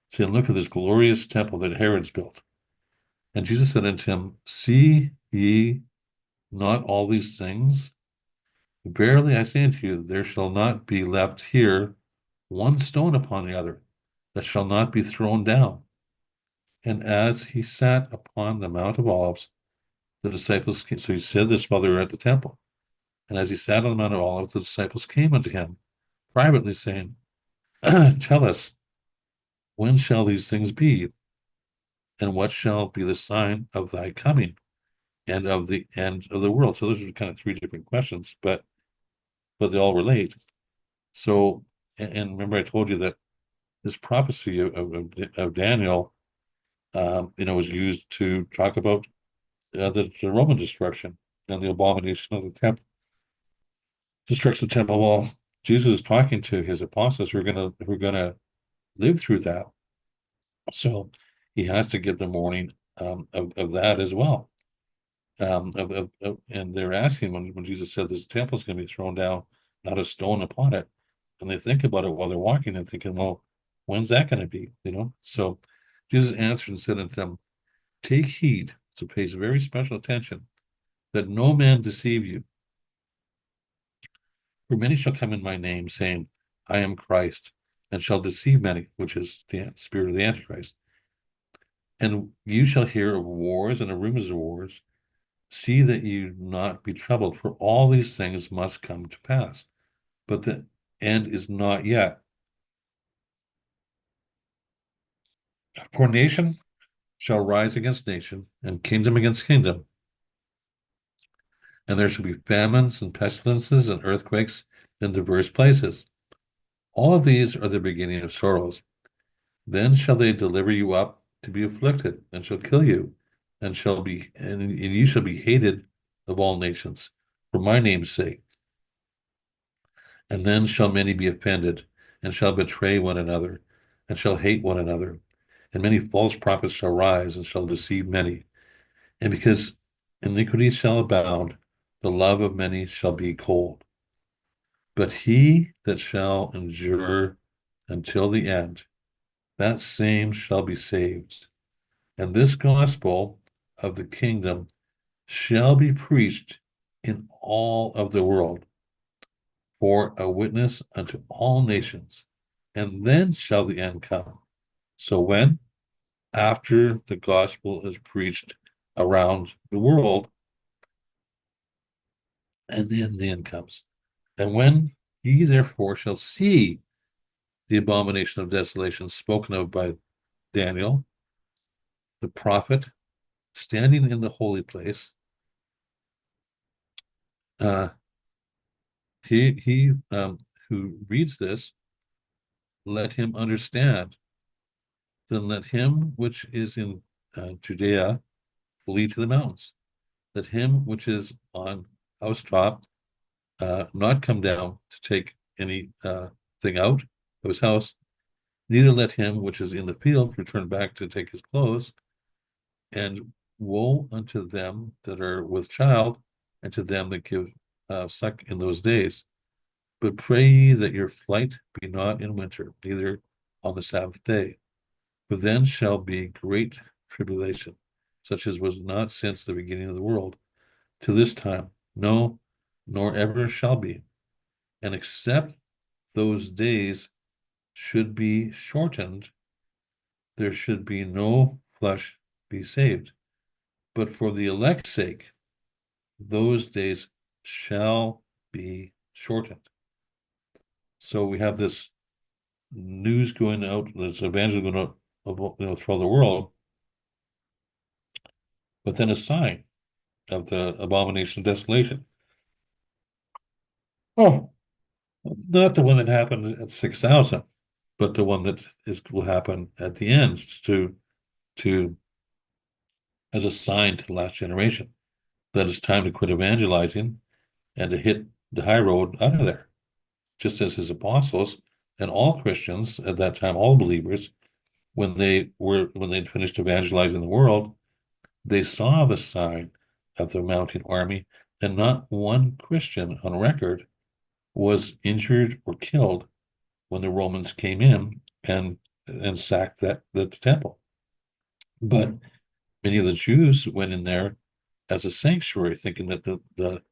A: saying, look at this glorious temple that Herod's built. And Jesus said unto him, see ye not all these things? Verily I say unto you, there shall not be left here one stone upon the other that shall not be thrown down. And as he sat upon the Mount of Olives, the disciples came. So he said this while they were at the temple. And as he sat on the Mount of Olives, the disciples came unto him privately, saying, tell us, when shall these things be? And what shall be the sign of thy coming and of the end of the world? So those are kind of three different questions, but they all relate. So, and remember, I told you that this prophecy of Daniel, was used to talk about the Roman destruction and the abomination of the temple, destruction of the temple. Well, Jesus is talking to his apostles who are gonna live through that. So he has to give them warning of that as well. And they're asking when Jesus said this temple is going to be thrown down, not a stone upon it. And they think about it while they're walking and thinking, well, when's that going to be? So Jesus answered and said unto them, take heed, so pays very special attention, that no man deceive you. For many shall come in my name, saying, I am Christ, and shall deceive many, which is the spirit of the Antichrist. And you shall hear of wars and of rumors of wars. See that you not be troubled, for all these things must come to pass. But the end is not yet. For nation shall rise against nation, and kingdom against kingdom, and there shall be famines and pestilences and earthquakes in diverse places. All of these are the beginning of sorrows. Then shall they deliver you up to be afflicted, and shall kill you, and you shall be hated of all nations for my name's sake. And then shall many be offended, and shall betray one another, and shall hate one another. And many false prophets shall rise, and shall deceive many. And because iniquity shall abound, the love of many shall be cold. But he that shall endure until the end, that same shall be saved. And this gospel of the kingdom shall be preached in all of the world for a witness unto all nations, and then shall the end come. So when? After the gospel is preached around the world, and then the end comes. And when ye therefore shall see the abomination of desolation spoken of by Daniel, the prophet, standing in the holy place, uh, he who reads this, let him understand. Then let him which is in Judea flee to the mountains. Let him which is on housetop not come down to take any thing out of his house. Neither let him which is in the field return back to take his clothes. And woe unto them that are with child, and to them that give suck in those days. But pray ye that your flight be not in winter, neither on the Sabbath day. For then shall be great tribulation, such as was not since the beginning of the world, to this time, no, nor ever shall be. And except those days should be shortened, there should be no flesh be saved. But for the elect's sake, those days shall be shortened. So we have this news going out, this evangelism going out, throughout the world, but then a sign of the abomination of desolation. Oh, not the one that happened at 6,000, but the one that will happen at the end to as a sign to the last generation that it's time to quit evangelizing and to hit the high road out of there. Just as his apostles and all Christians at that time, all believers, when they'd finished evangelizing the world, they saw the sign of the mounting army, and not one Christian on record was injured or killed when the Romans came in and sacked the temple. But many of the Jews went in there as a sanctuary, thinking that the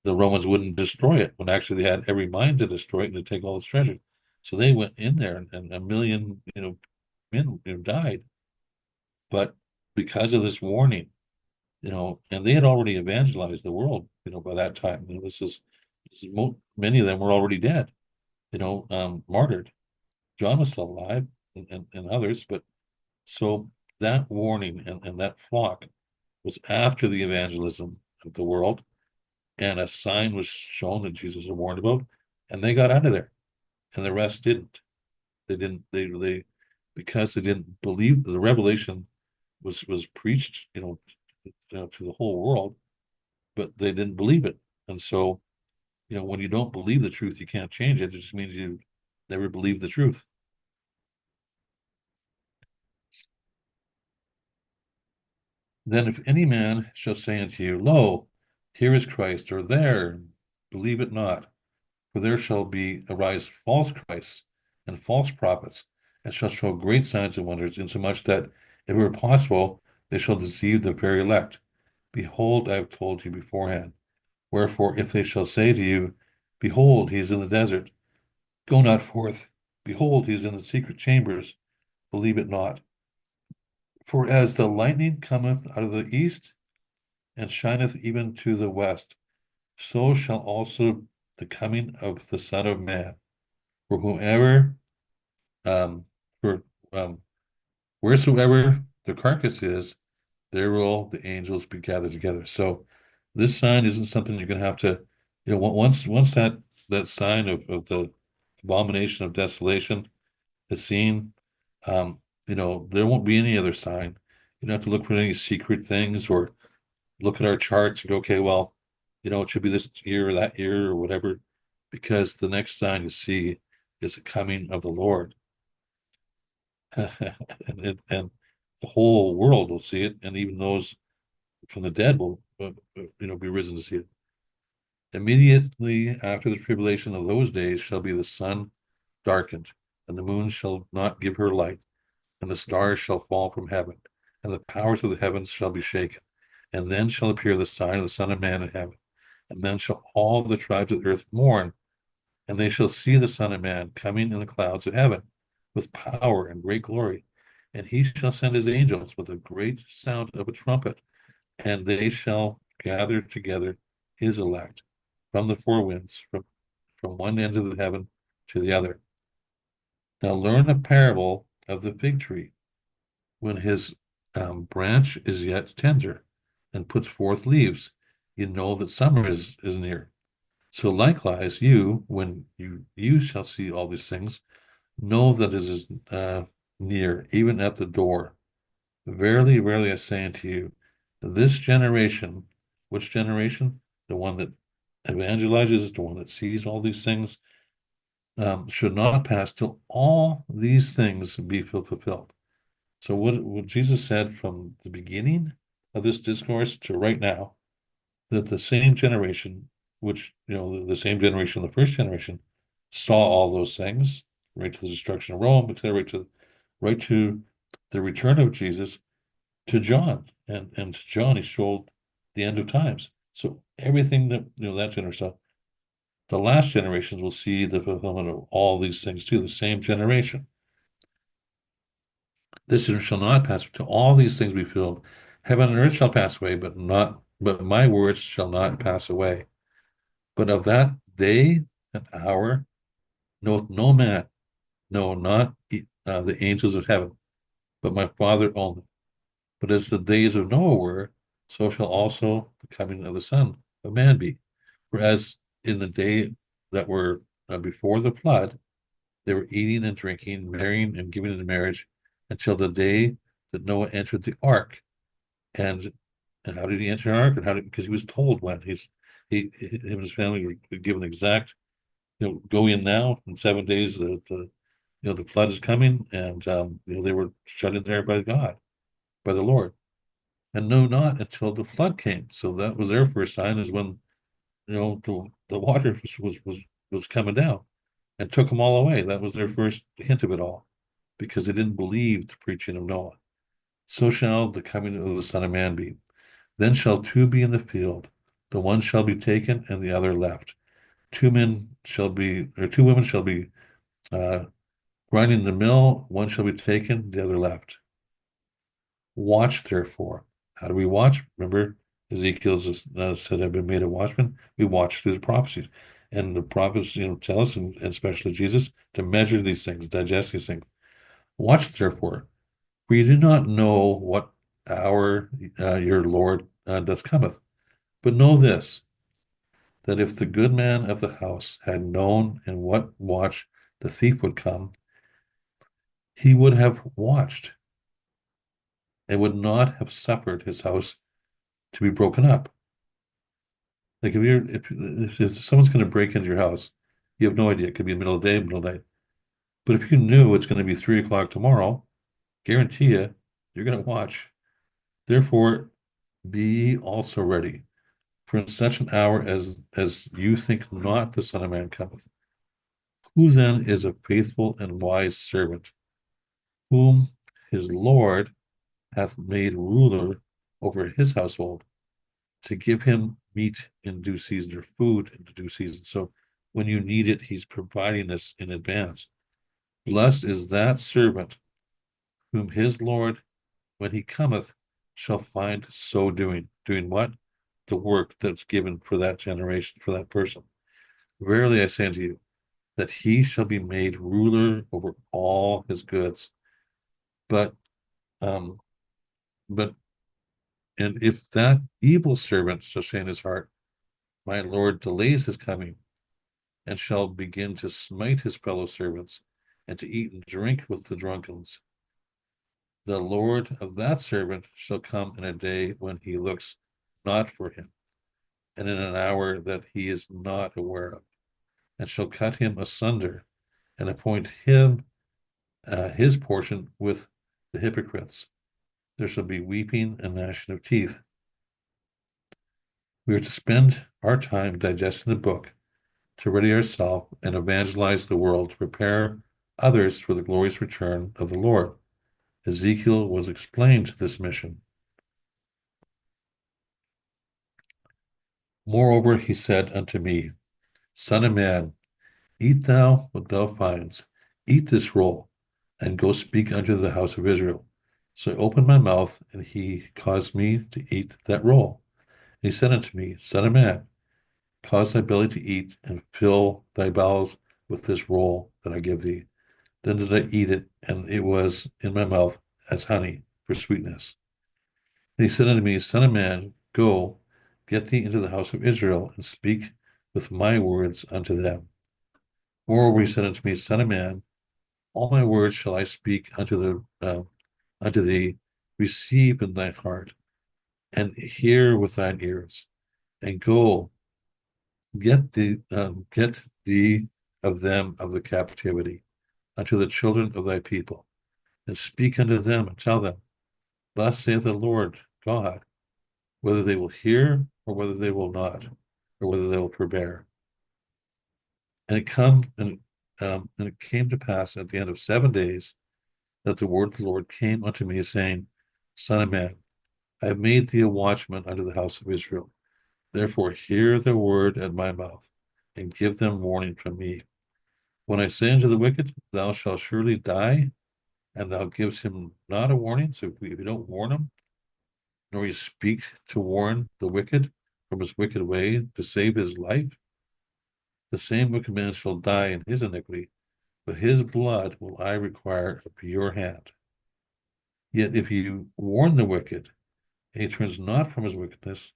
A: Romans wouldn't destroy it, when actually they had every mind to destroy it and to take all its treasure. So they went in there, and a million, men, died. But because of this warning, and they had already evangelized the world, by that time. Many of them were already dead, martyred. John was still alive, and others, but so that warning and that flock was after the evangelism of the world, and a sign was shown that Jesus had warned about, and they got out of there, and the rest didn't. They didn't. They because they didn't believe the revelation was preached, to the whole world, but they didn't believe it, and so, when you don't believe the truth, you can't change it. It just means you never believe the truth. Then if any man shall say unto you, Lo, here is Christ, or there, believe it not. For there shall arise false Christs and false prophets, and shall show great signs and wonders, insomuch that, if it were possible, they shall deceive the very elect. Behold, I have told you beforehand. Wherefore, if they shall say to you, Behold, he is in the desert. Go not forth. Behold, he is in the secret chambers. Believe it not. For as the lightning cometh out of the east, and shineth even to the west, so shall also the coming of the Son of Man. For whoever, um, for wheresoever the carcass is, there will the angels be gathered together. So this sign isn't something you're going to have to, once that sign of the abomination of desolation is seen, there won't be any other sign. You don't have to look for any secret things or look at our charts and go, okay, well, it should be this year or that year or whatever, because the next sign you see is the coming of the Lord. And the whole world will see it, and even those from the dead will, be risen to see it. Immediately after the tribulation of those days shall be the sun darkened, and the moon shall not give her light, and the stars shall fall from heaven, and the powers of the heavens shall be shaken. And then shall appear the sign of the Son of Man in heaven. And then shall all the tribes of the earth mourn, and they shall see the Son of Man coming in the clouds of heaven with power and great glory. And he shall send his angels with a great sound of a trumpet, and they shall gather together his elect from the four winds, from one end of the heaven to the other. Now learn a parable of the fig tree. When his branch is yet tender and puts forth leaves, you know that summer is near. So likewise, you, when you shall see all these things, know that it is near, even at the door. Verily, verily, I say unto you, this generation, which generation? The one that evangelizes, the one that sees all these things, should not pass till all these things be fulfilled. So what Jesus said from the beginning of this discourse to right now, that the same generation, which, the same generation, the first generation, saw all those things, right to the destruction of Rome, etc., right to the return of Jesus to John. And to John, he showed the end of times. So everything that, that generation, so the last generations will see the fulfillment of all these things too, the same generation. This shall not pass till all these things be filled. Heaven and earth shall pass away, but my words shall not pass away. But of that day and hour knoweth no man, no, not the angels of heaven, but my Father only. But as the days of Noah were, so shall also the coming of the Son of Man be. Whereas in the day that were before the flood, they were eating and drinking, marrying and giving in marriage until the day that Noah entered the ark. And how did he enter the ark? And because he was told when him and his family were given the exact, go in now in 7 days. The flood is coming, and they were shut in there by God, by the Lord, and no, not until the flood came. So that was their first sign, is when the water was coming down and took them all away. That was their first hint of it all, because they didn't believe the preaching of Noah. So shall the coming of the Son of Man be. Then shall two be in the field, the one shall be taken and the other left. Two women shall be grinding the mill, one shall be taken, the other left. Watch therefore. How do we watch? Remember, Ezekiel said, I've been made a watchman. We watch through the prophecies. And the prophets, tell us, and especially Jesus, to measure these things, digest these things. Watch therefore, for you do not know what hour your Lord doth cometh. But know this, that if the good man of the house had known in what watch the thief would come, he would have watched and would not have suffered his house to be broken up. Like if someone's going to break into your house, you have no idea. It could be the middle of the day, middle of the night. But if you knew it's going to be 3 o'clock tomorrow, guarantee you're going to watch. Therefore, be also ready, for in such an hour as you think not the Son of Man cometh. Who then is a faithful and wise servant, whom his Lord hath made ruler over his household, to give him meat in due season, or food in due season? So When you need it, he's providing this in advance. Blessed is that servant whom his Lord, when he cometh, shall find so doing. Doing what? The work that's given for that generation, for that person. Verily I say unto you, that he shall be made ruler over all his goods. But um, but and if that evil servant shall say in his heart, my Lord delays his coming, and shall begin to smite his fellow servants, and to eat and drink with the drunkards, the Lord of that servant shall come in a day when he looks not for him, and in an hour that he is not aware of, and shall cut him asunder, and appoint him his portion with the hypocrites. There shall be weeping and gnashing of teeth. We are to spend our time digesting the book, to ready ourselves and evangelize the world, to prepare others for the glorious return of the Lord. Ezekiel was explained to this mission. Moreover, he said unto me, Son of man, eat thou what thou findest, eat this roll, and go speak unto the house of Israel. So I opened my mouth, and he caused me to eat that roll. And he said unto me, Son of man, cause thy belly to eat, and fill thy bowels with this roll that I give thee. Then did I eat it, and it was in my mouth as honey for sweetness. And he said unto me, Son of man, go, get thee into the house of Israel, and speak with my words unto them. Moreover, he said unto me, Son of man, all my words shall I speak unto thee, receive in thy heart, and hear with thine ears, and go, get thee of them of the captivity unto the children of thy people, and speak unto them, and tell them, Thus saith the Lord God, whether they will hear or whether they will not, or whether they will forbear. And it came to pass at the end of 7 days that the word of the Lord came unto me, saying, Son of man, I have made thee a watchman unto the house of Israel. Therefore hear the word at my mouth, and give them warning from me. When I say unto the wicked, Thou shalt surely die, and thou givest him not a warning, so if you don't warn him, nor you speak to warn the wicked from his wicked way to save his life, the same wicked man shall die in his iniquity, but his blood will I require of your hand. Yet if you warn the wicked, and he turns not from his wickedness,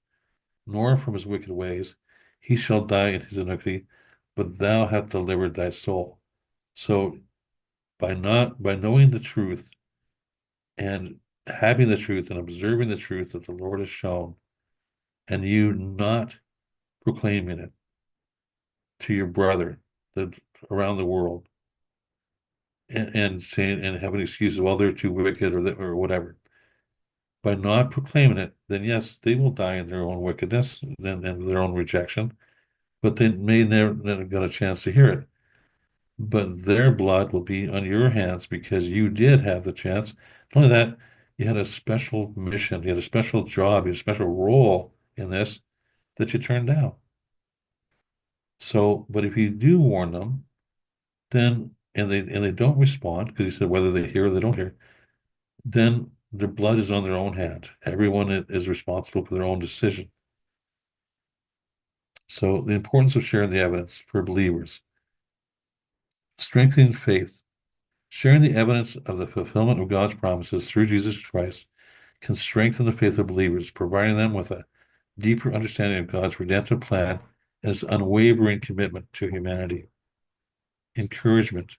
A: nor from his wicked ways, he shall die in his iniquity, but thou hast delivered thy soul. So by knowing the truth and having the truth and observing the truth that the Lord has shown, and you not proclaiming it to your brother that around the world, and saying and having excuses, well, they're too wicked or whatever. By not proclaiming it, then yes, they will die in their own wickedness and their own rejection, but they may never get a chance to hear it. But their blood will be on your hands because you did have the chance. Not only that, you had a special mission, you had a special job, you had a special role in this that you turned down. So, but if you do warn them, then and they don't respond, because he said whether they hear or they don't hear, then their blood is on their own hand. Everyone is responsible for their own decision. So the importance of sharing the evidence for believers. Strengthening faith. Sharing the evidence of the fulfillment of God's promises through Jesus Christ can strengthen the faith of believers, providing them with a deeper understanding of God's redemptive plan and his unwavering commitment to humanity. Encouragement.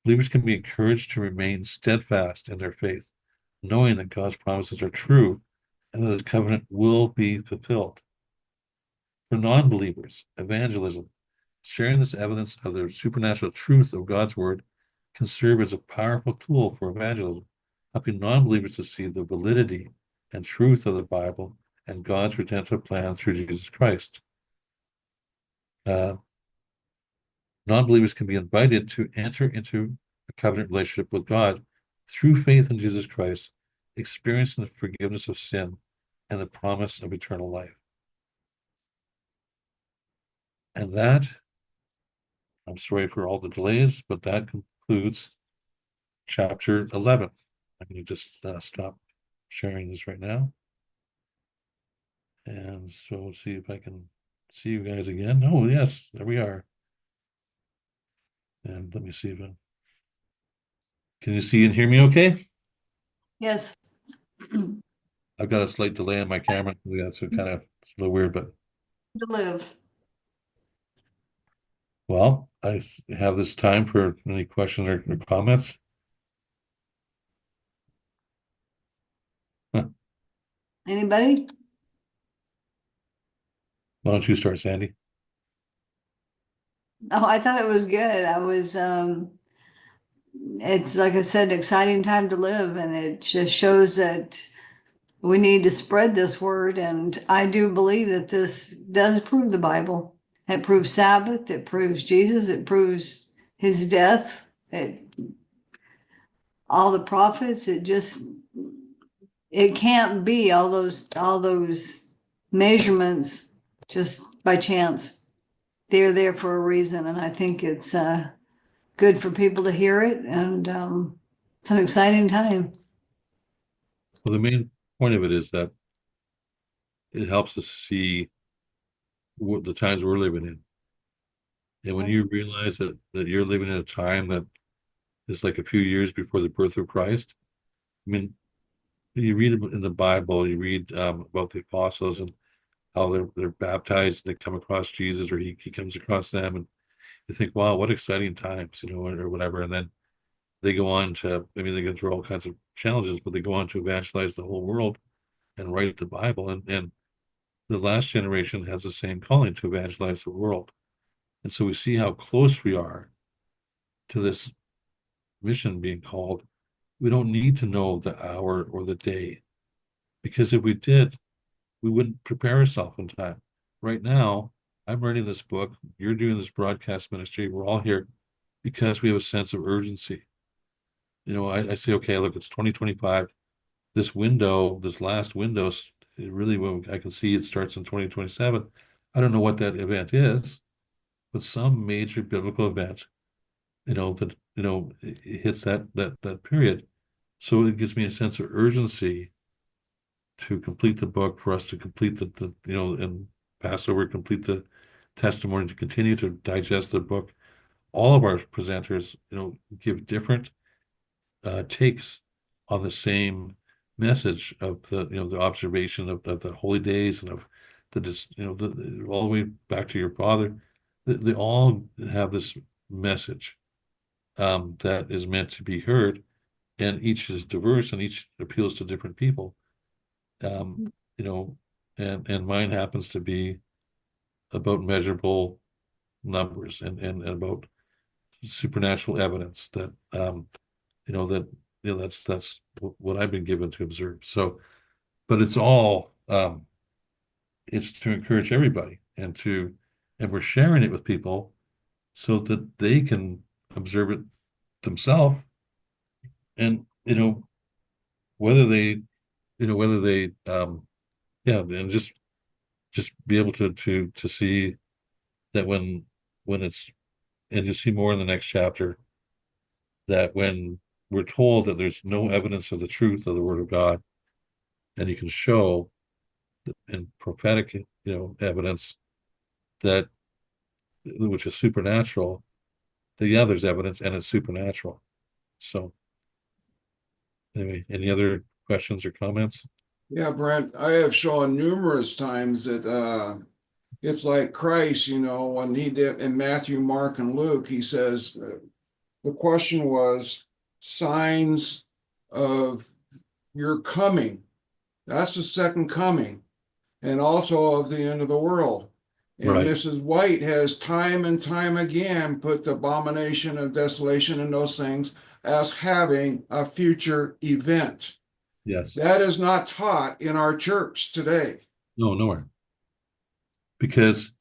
A: Believers can be encouraged to remain steadfast in their faith, knowing that God's promises are true and that his covenant will be fulfilled. For non-believers, evangelism, sharing this evidence of the supernatural truth of God's word can serve as a powerful tool for evangelism, helping non-believers to see the validity and truth of the Bible and God's redemptive plan through Jesus Christ. Non-believers can be invited to enter into a covenant relationship with God through faith in Jesus Christ, experiencing the forgiveness of sin and the promise of eternal life. And that I'm sorry for all the delays, but that concludes chapter 11. I'm going to just stop sharing this right now. And so see if I can see you guys again. Oh, yes, there we are. And let me see if I can you see and hear me okay?
B: Yes.
A: I've got a slight delay on my camera. So kind of it's a little weird, but
B: To live.
A: well, I have this time for any questions or comments. Huh.
B: Anybody?
A: Why don't you start, Sandy?
B: Oh, I thought it was good. It's like I said, exciting time to live, and it just shows that we need to spread this word. And I do believe that this does prove the Bible. It proves Sabbath, it proves Jesus, it proves his death, all the prophets. It can't be all those measurements just by chance. They're there for a reason, and I think it's good for people to hear it, and it's an exciting time.
A: Well, the main point of it is that it helps us see what the times we're living in. And when you realize that you're living in a time that is like a few years before the birth of Christ, I mean, you read in the Bible, you read about the apostles and how they're baptized and they come across Jesus or he comes across them and you think, wow, what exciting times, or whatever. And then they go on to, I mean, they go through all kinds of challenges, but they go on to evangelize the whole world and write the Bible. And the last generation has the same calling to evangelize the world. And so we see how close we are to this mission being called. We don't need to know the hour or the day because if we did, we wouldn't prepare ourselves in time. Right now, I'm writing this book. You're doing this broadcast ministry. We're all here because we have a sense of urgency. I say, okay, look, it's 2025. This window, this last window, really, when I can see it starts in 2027. I don't know what that event is, but some major biblical event, that it hits that period. So it gives me a sense of urgency to complete the book, for us to complete and Passover, complete the testimony, to continue to digest the book. All of our presenters, give different takes on the same message of the observation of the holy days and of all the way back to your father. They all have this message that is meant to be heard, and each is diverse and each appeals to different people. Um, you know, and mine happens to be about measurable numbers and about supernatural evidence that that's what I've been given to observe. So, but it's to encourage everybody and we're sharing it with people so that they can observe it themselves and whether they whether they yeah, and just be able to see that when it's and you see more in the next chapter that when we're told that there's no evidence of the truth of the Word of God, and you can show in prophetic, evidence that which is supernatural, that yeah, there's evidence and it's supernatural. So anyway, any other questions or comments?
C: Yeah, Brent, I have shown numerous times that it's like Christ, when he did in Matthew, Mark, and Luke, he says the question was signs of your coming. That's the second coming, and also of the end of the world. And
A: Right.
C: Mrs. White has time and time again put the abomination of desolation and those things as having a future event.
A: Yes.
C: That is not taught in our church today.
A: No, nowhere. Because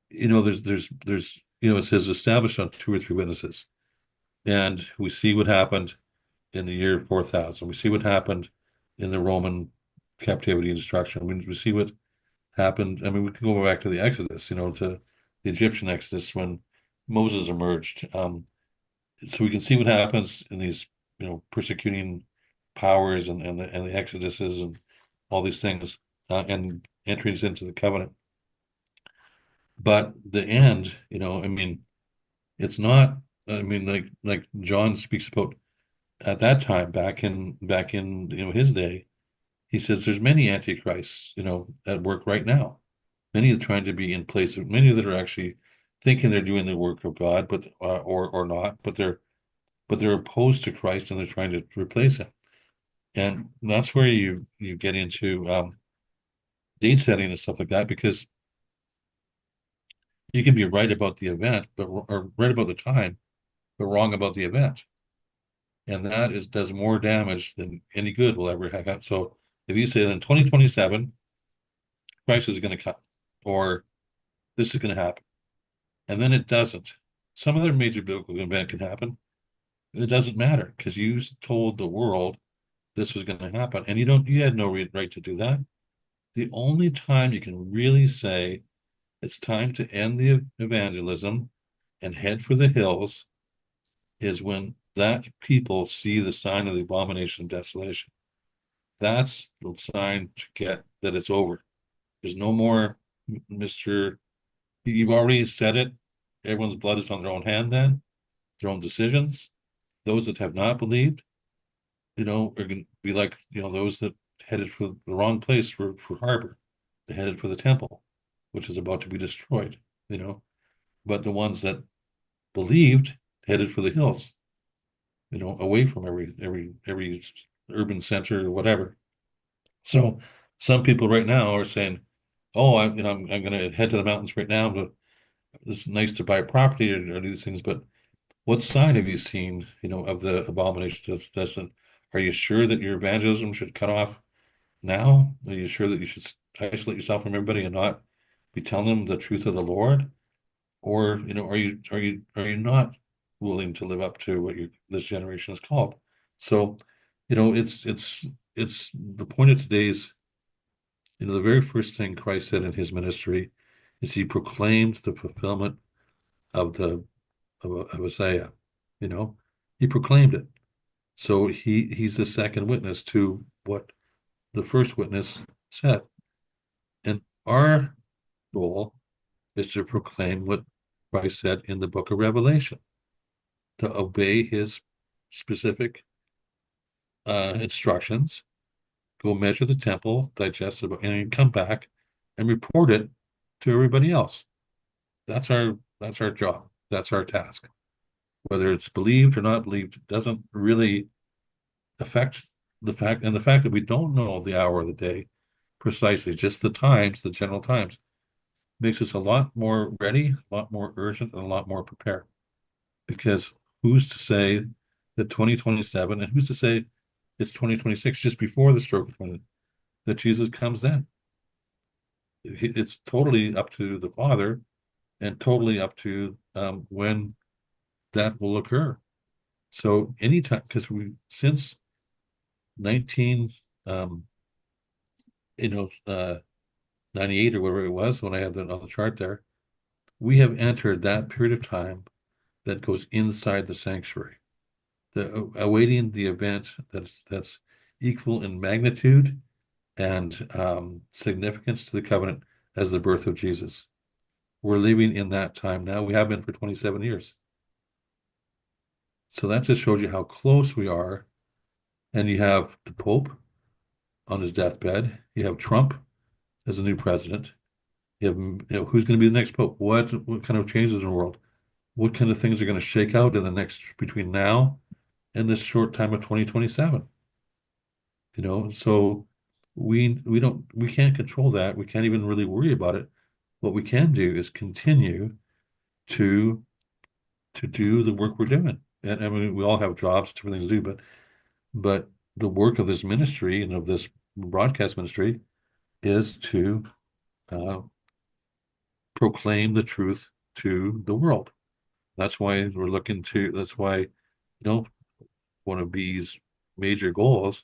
A: it says established on two or three witnesses. And we see what happened in the year 4000. We see what happened in the Roman captivity and destruction. We see what happened. I mean, we can go back to the Exodus, to the Egyptian Exodus when Moses emerged. So we can see what happens in these, persecuting powers and the exoduses and all these things, and entries into the covenant. But the end, I mean, it's not. I mean, like John speaks about at that time, back in his day, he says there's many antichrists, at work right now. Many are trying to be in place of many that are actually thinking they're doing the work of God, but or not, but they're opposed to Christ and they're trying to replace him. And that's where you get into date setting and stuff like that, because you can be right about the event, or right about the time, but wrong about the event. And that does more damage than any good will ever have. So if you say that in 2027, Christ is going to come, or this is going to happen, and then it doesn't, some other major biblical event can happen. It doesn't matter because you told the world this was going to happen, and you had no right to do that. The only time you can really say it's time to end the evangelism and head for the hills is when that people see the sign of the abomination of desolation. That's the sign to get that it's over. There's no more, Mr. You've already said it. Everyone's blood is on their own hand then, their own decisions. Those that have not believed, are going to be like, those that headed for the wrong place for harbor. They headed for the temple, which is about to be destroyed, But the ones that believed headed for the hills, away from every urban center or whatever. So some people right now are saying, "Oh, I'm going to head to the mountains right now. But it's nice to buy property or do these things." But what sign have you seen, of the abomination of desolation? Are you sure that your evangelism should cut off now? Are you sure that you should isolate yourself from everybody and not be telling them the truth of the Lord? Or, are you not willing to live up to what this generation is called? So, it's the point of today's, the very first thing Christ said in his ministry is he proclaimed the fulfillment of of Isaiah. He proclaimed it. So he's the second witness to what the first witness said. And our goal is to proclaim what Christ said in the book of Revelation, to obey his specific instructions, go measure the temple, digest it, and come back and report it to everybody else. That's our job. That's our task. Whether it's believed or not believed doesn't really affect the fact that we don't know the hour of the day precisely, just the times, the general times, makes us a lot more ready, a lot more urgent, and a lot more prepared. Because who's to say that 2027, and who's to say it's 2026, just before the stroke of 20, that Jesus comes then? It's totally up to the Father and totally up to when that will occur. So anytime, because since 19, 98 or whatever it was when I had that on the chart there, we have entered that period of time that goes inside the sanctuary, awaiting the event that's equal in magnitude and significance to the covenant as the birth of Jesus. We're living in that time now. We have been for 27 years. So that just shows you how close we are. And you have the Pope on his deathbed. You have Trump as the new president. You have, who's going to be the next Pope? What kind of changes in the world? What kind of things are going to shake out in the next, between now and this short time of 2027? So we can't control that. We can't even really worry about it. What we can do is continue to do the work we're doing. And I mean, we all have jobs, different things to do, but the work of this ministry and of this broadcast ministry is to proclaim the truth to the world. That's why one of B's major goals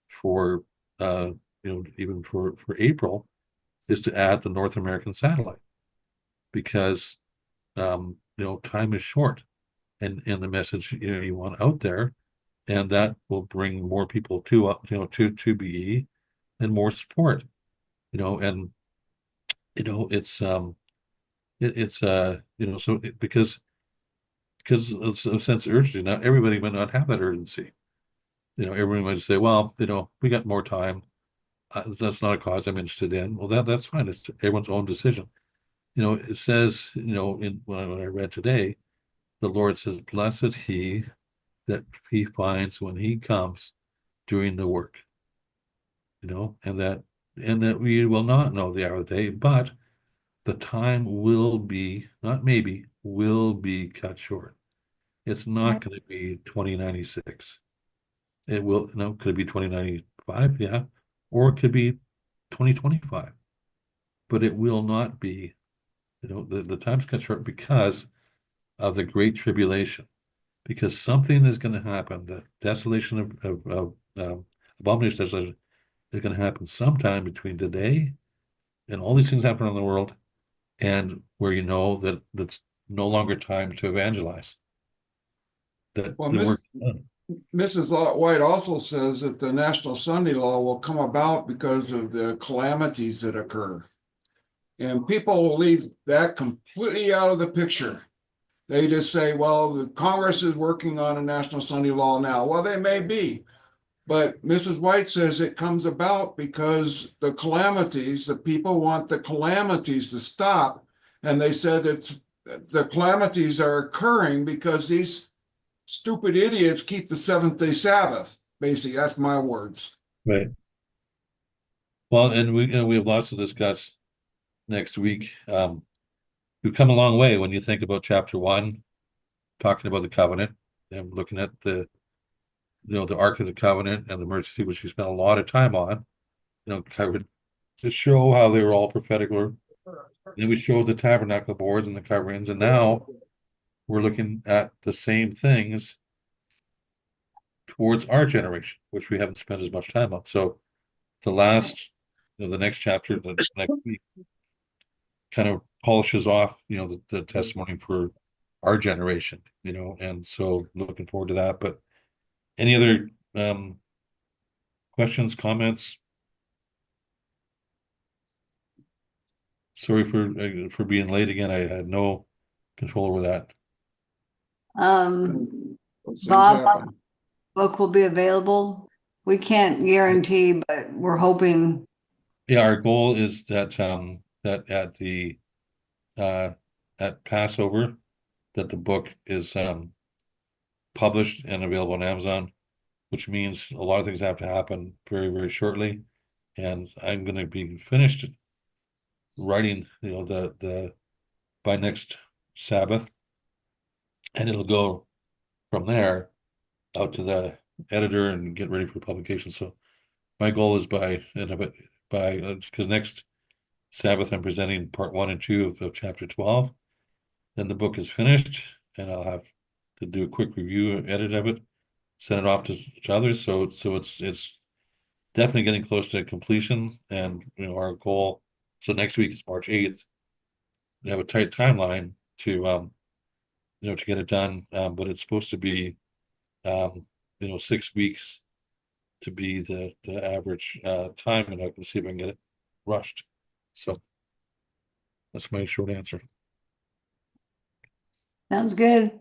A: for even for April is to add the North American satellite, because time is short, and the message you want out there, and that will bring more people to to BE and more support, and it's it's so because of sense of urgency. Not everybody might not have that urgency. Everyone might say, well, we got more time. That's not a cause I'm interested in. Well, that's fine. It's everyone's own decision. It says, in when I read today, the Lord says, blessed he that he finds when he comes doing the work, and that we will not know the hour of the day, but the time will be, not maybe, will be cut short. It's not going to be 2096. It will, could it be 2095? Yeah. Or it could be 2025. But it will not be, the time's cut short because of the great tribulation. Because something is going to happen. The desolation of abomination desolation is going to happen sometime between today and all these things happen in the world, and where that that's no longer time to evangelize. That
C: Well,
A: the work is done.
C: Mrs. White also says that the National Sunday Law will come about because of the calamities that occur. And people will leave that completely out of the picture. They just say, well, the Congress is working on a National Sunday Law now. Well, they may be. But Mrs. White says it comes about because the people want the calamities to stop. And they said that the calamities are occurring because these stupid idiots keep the seventh-day Sabbath. Basically, that's my words.
A: Right. Well, and we have lots to discuss next week. We've come a long way when you think about chapter 1, talking about the covenant, and looking at the Ark of the Covenant and the mercy seat, which we spent a lot of time on, covered to show how they were all prophetic. Then we showed the tabernacle boards and the coverings, and now we're looking at the same things towards our generation, which we haven't spent as much time on. So the next chapter, the next week, kind of polishes off, the testimony for our generation, and so looking forward to that. But any other questions, comments? Sorry for being late again. I had no control over that.
C: Those things
B: Bob,
C: happen.
B: book will be available. We can't guarantee, but we're hoping.
A: Yeah, our goal is that that at Passover, that the book is published and available on Amazon, which means a lot of things have to happen very, very shortly. And I'm going to be finished writing, the by next Sabbath, and it'll go from there out to the editor and get ready for publication. So my goal is because next Sabbath I'm presenting part 1 and 2 of chapter 12. Then the book is finished, and I'll have to do a quick review, edit of it, send it off to others. So it's definitely getting close to completion, and our goal. So next week is March 8th. We have a tight timeline to to get it done, but it's supposed to be 6 weeks to be the average time, and I can see if I can get it rushed. So that's my short answer.
B: Sounds good.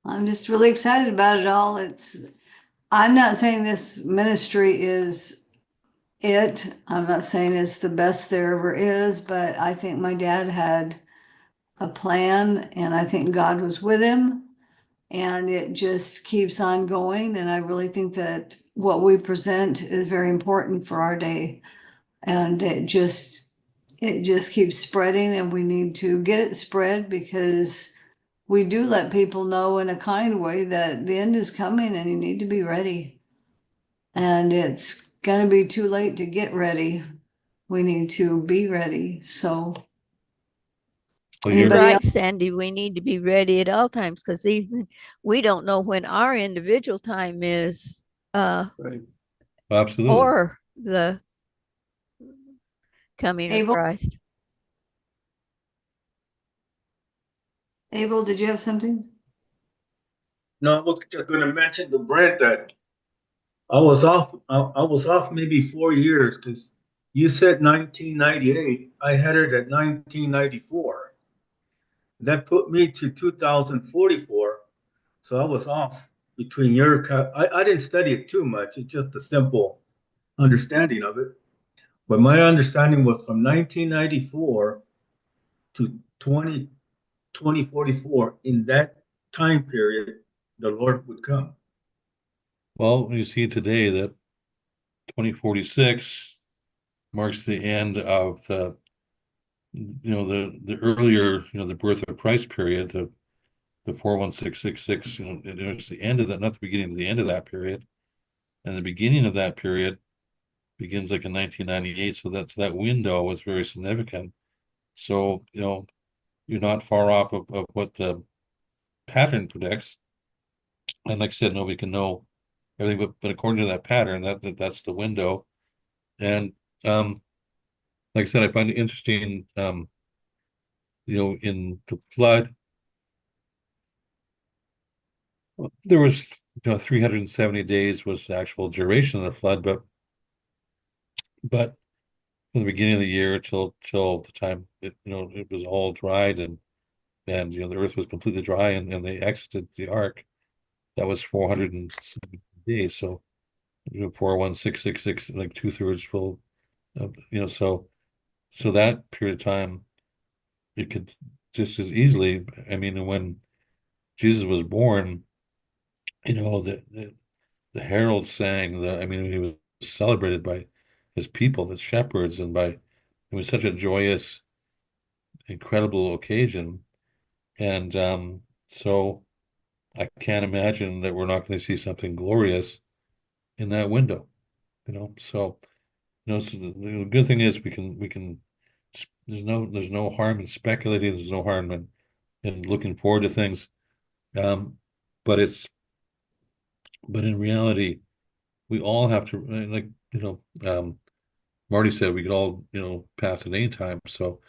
B: I'm just really excited about it all. I'm not saying this ministry is it. I'm not saying it's the best there ever is, but I think my dad had a plan, and I think God was with him, and it just keeps on going. And I really think that what we present is very important for our day, and it just keeps spreading, and we need to get it spread because we do let people know in a kind way that the end is coming and you need to be ready. And it's going to be too late to get ready. We need to be ready. So,
A: Well,
D: You're
B: anybody
D: right,
B: else?
D: Sandy. We need to be ready at all times because even we don't know when our individual time is,
C: Right.
A: absolutely.
D: or the coming of
B: Abel?
D: Christ.
B: Abel, did you have something?
E: No, I was just gonna mention to Brent that I was off maybe 4 years because you said 1998. I had it at 1994. That put me to 2044. So I was off between I didn't study it too much. It's just a simple understanding of it. But my understanding was from 1994 to 2044. In that time period, the Lord would come.
A: Well, you see today that 2046 marks the end of the earlier, the birth of Christ period, the 41666, it's the end of that, not the beginning of the end of that period. And the beginning of that period begins like in 1998. So that window was very significant. So, you're not far off of what the pattern predicts. And like I said, nobody can know everything, but according to that pattern, that's the window. And like I said, I find it interesting, in the flood, there was 370 days was the actual duration of the flood, but from the beginning of the year till the time it was all dried and the earth was completely dry and they exited the ark, that was 470 days. So 41666, like 2/3 full, so that period of time, it could just as easily, I mean, when Jesus was born, the heralds sang, he was celebrated by his people, the shepherds, and it was such a joyous, incredible occasion. And so I can't imagine that we're not going to see something glorious in that window, So, so the good thing is there's no harm in speculating. There's no harm in looking forward to things. But in reality, we all have to, like, Marty said, we could all, pass at any time. So,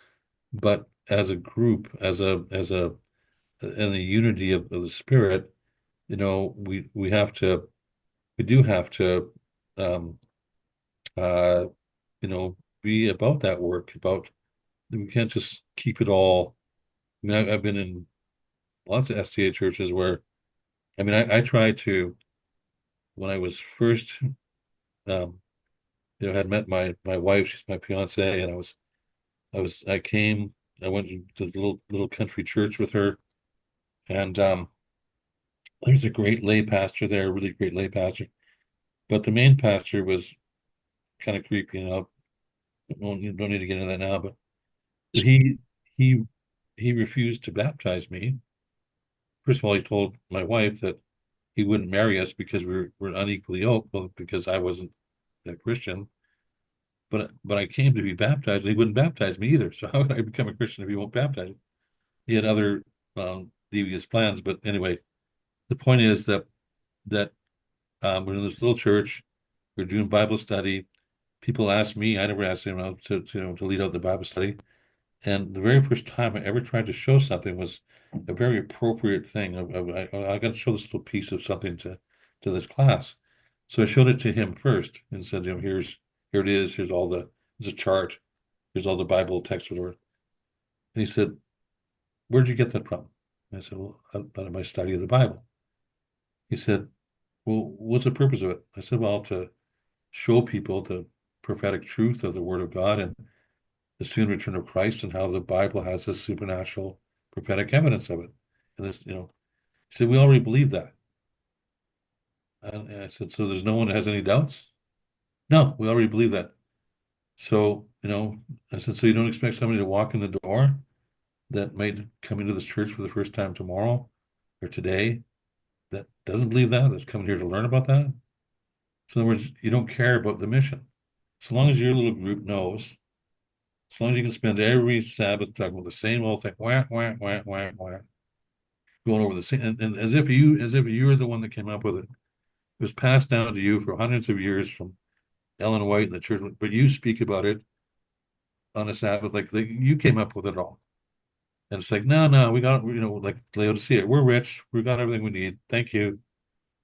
A: but as a group, in the unity of the spirit, we do have to, um, uh, be about that work, we can't just keep it all. I mean, I've been in lots of SDA churches where, I tried to, when I was first, had met my wife, she's my fiance, and I went to the little country church with her, and there's a great lay pastor there, a really great lay pastor, but the main pastor was kind of creepy, you don't need to get into that now, but he he he refused to baptize me. First of all, he told my wife that he wouldn't marry us because we're unequally yoked, well, because I wasn't a Christian. But I came to be baptized, and he wouldn't baptize me either. So how would I become a Christian if he won't baptize me? He had other devious plans, but anyway, the point is that we're in this little church, we're doing Bible study. People ask me, I never asked anyone else to lead out the Bible study. And the very first time I ever tried to show something was a very appropriate thing. I got to show this little piece of something to this class. So I showed it to him first and said, here it is. Here's a chart. Here's all the Bible text, whatever. And he said, "Where'd you get that from?" And I said, "Well, out of my study of the Bible." He said, "Well, what's the purpose of it?" I said, "Well, to show people the prophetic truth of the Word of God and the soon return of Christ and how the Bible has this supernatural prophetic evidence of it." And he said, "We already believe that." And I said, "So there's no one that has any doubts?" "No, we already believe that." So, I said, "So you don't expect somebody to walk in the door that might come into this church for the first time tomorrow or today that doesn't believe that's coming here to learn about that?" So in other words, you don't care about the mission. So long as your little group knows, as long as you can spend every Sabbath talking about the same old thing, wah, wah, wah, wah, wah, going over the same, and as if you were the one that came up with it. It was passed down to you for hundreds of years from Ellen White and the church, but you speak about it on a Sabbath, like you came up with it all. And it's like, no, we got, like Laodicea, we're rich, we got everything we need. Thank you.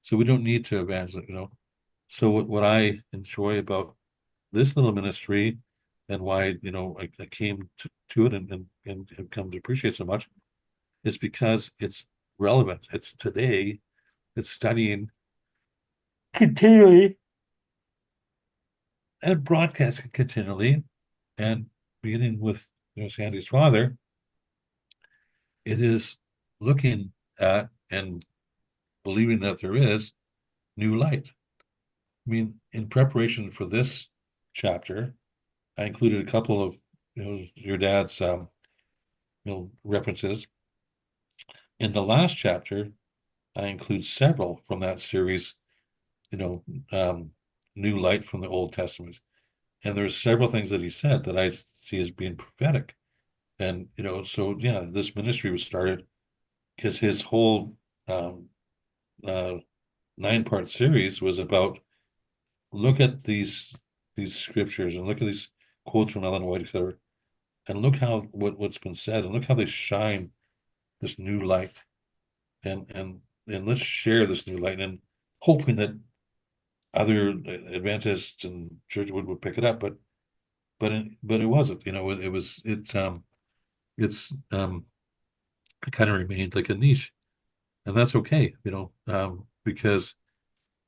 A: So we don't need to evangelize. So what I enjoy about this little ministry and why, I came to it and have come to appreciate so much is because it's relevant. It's today, it's studying continually and broadcasting continually. And beginning with Sandy's father, it is looking at and believing that there is new light. I mean, in preparation for this chapter, I included a couple of your dad's references. In the last chapter, I include several from that series, new light from the Old Testament. And there's several things that he said that I see as being prophetic. And, so yeah, this ministry was started because his whole 9-part series was about look at these scriptures and look at these quotes from Ellen White, etc., and look how what's been said and look how they shine this new light. And let's share this new light and hoping that other Adventists and church would pick it up, but it wasn't. It kind of remained like a niche, and that's okay. Because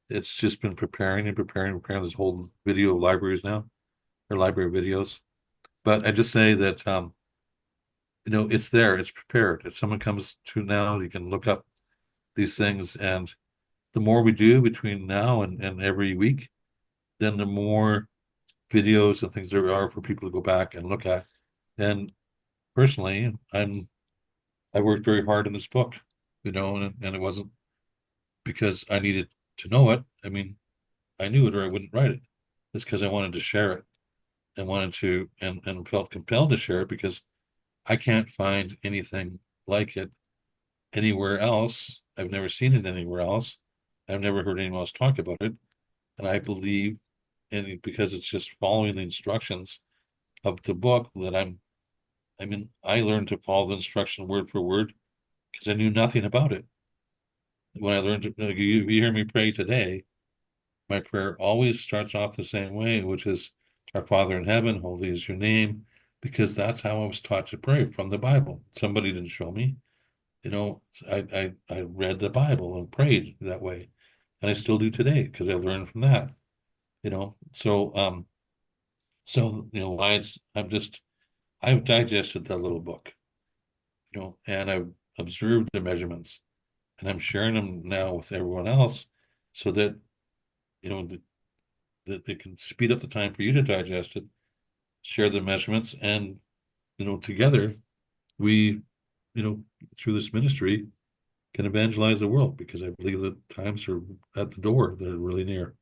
A: it's just been preparing this whole video libraries now, or library videos. But I just say that it's there, it's prepared. If someone comes to now, you can look up these things, and the more we do between now and every week, then the more videos and things there are for people to go back and look at. And personally, I worked very hard in this book, and it wasn't because I needed to know it. I mean, I knew it or I wouldn't write it. It's because I wanted to share it and wanted to and felt compelled to share it because I can't find anything like it anywhere else. I've never seen it anywhere else. I've never heard anyone else talk about it. And I believe, and because it's just following the instructions of the book that I learned to follow the instruction word for word because I knew nothing about it. When I learned to, you hear me pray today, my prayer always starts off the same way, which is, Our Father in heaven, holy is your name, because that's how I was taught to pray from the Bible. Somebody didn't show me. I read the Bible and prayed that way, and I still do today because I learned from that. Why I've digested that little book, and I've observed the measurements, and I'm sharing them now with everyone else, so that that they can speed up the time for you to digest it, share the measurements, and together we, through this ministry, can evangelize the world because I believe that times are at the door. They're really near.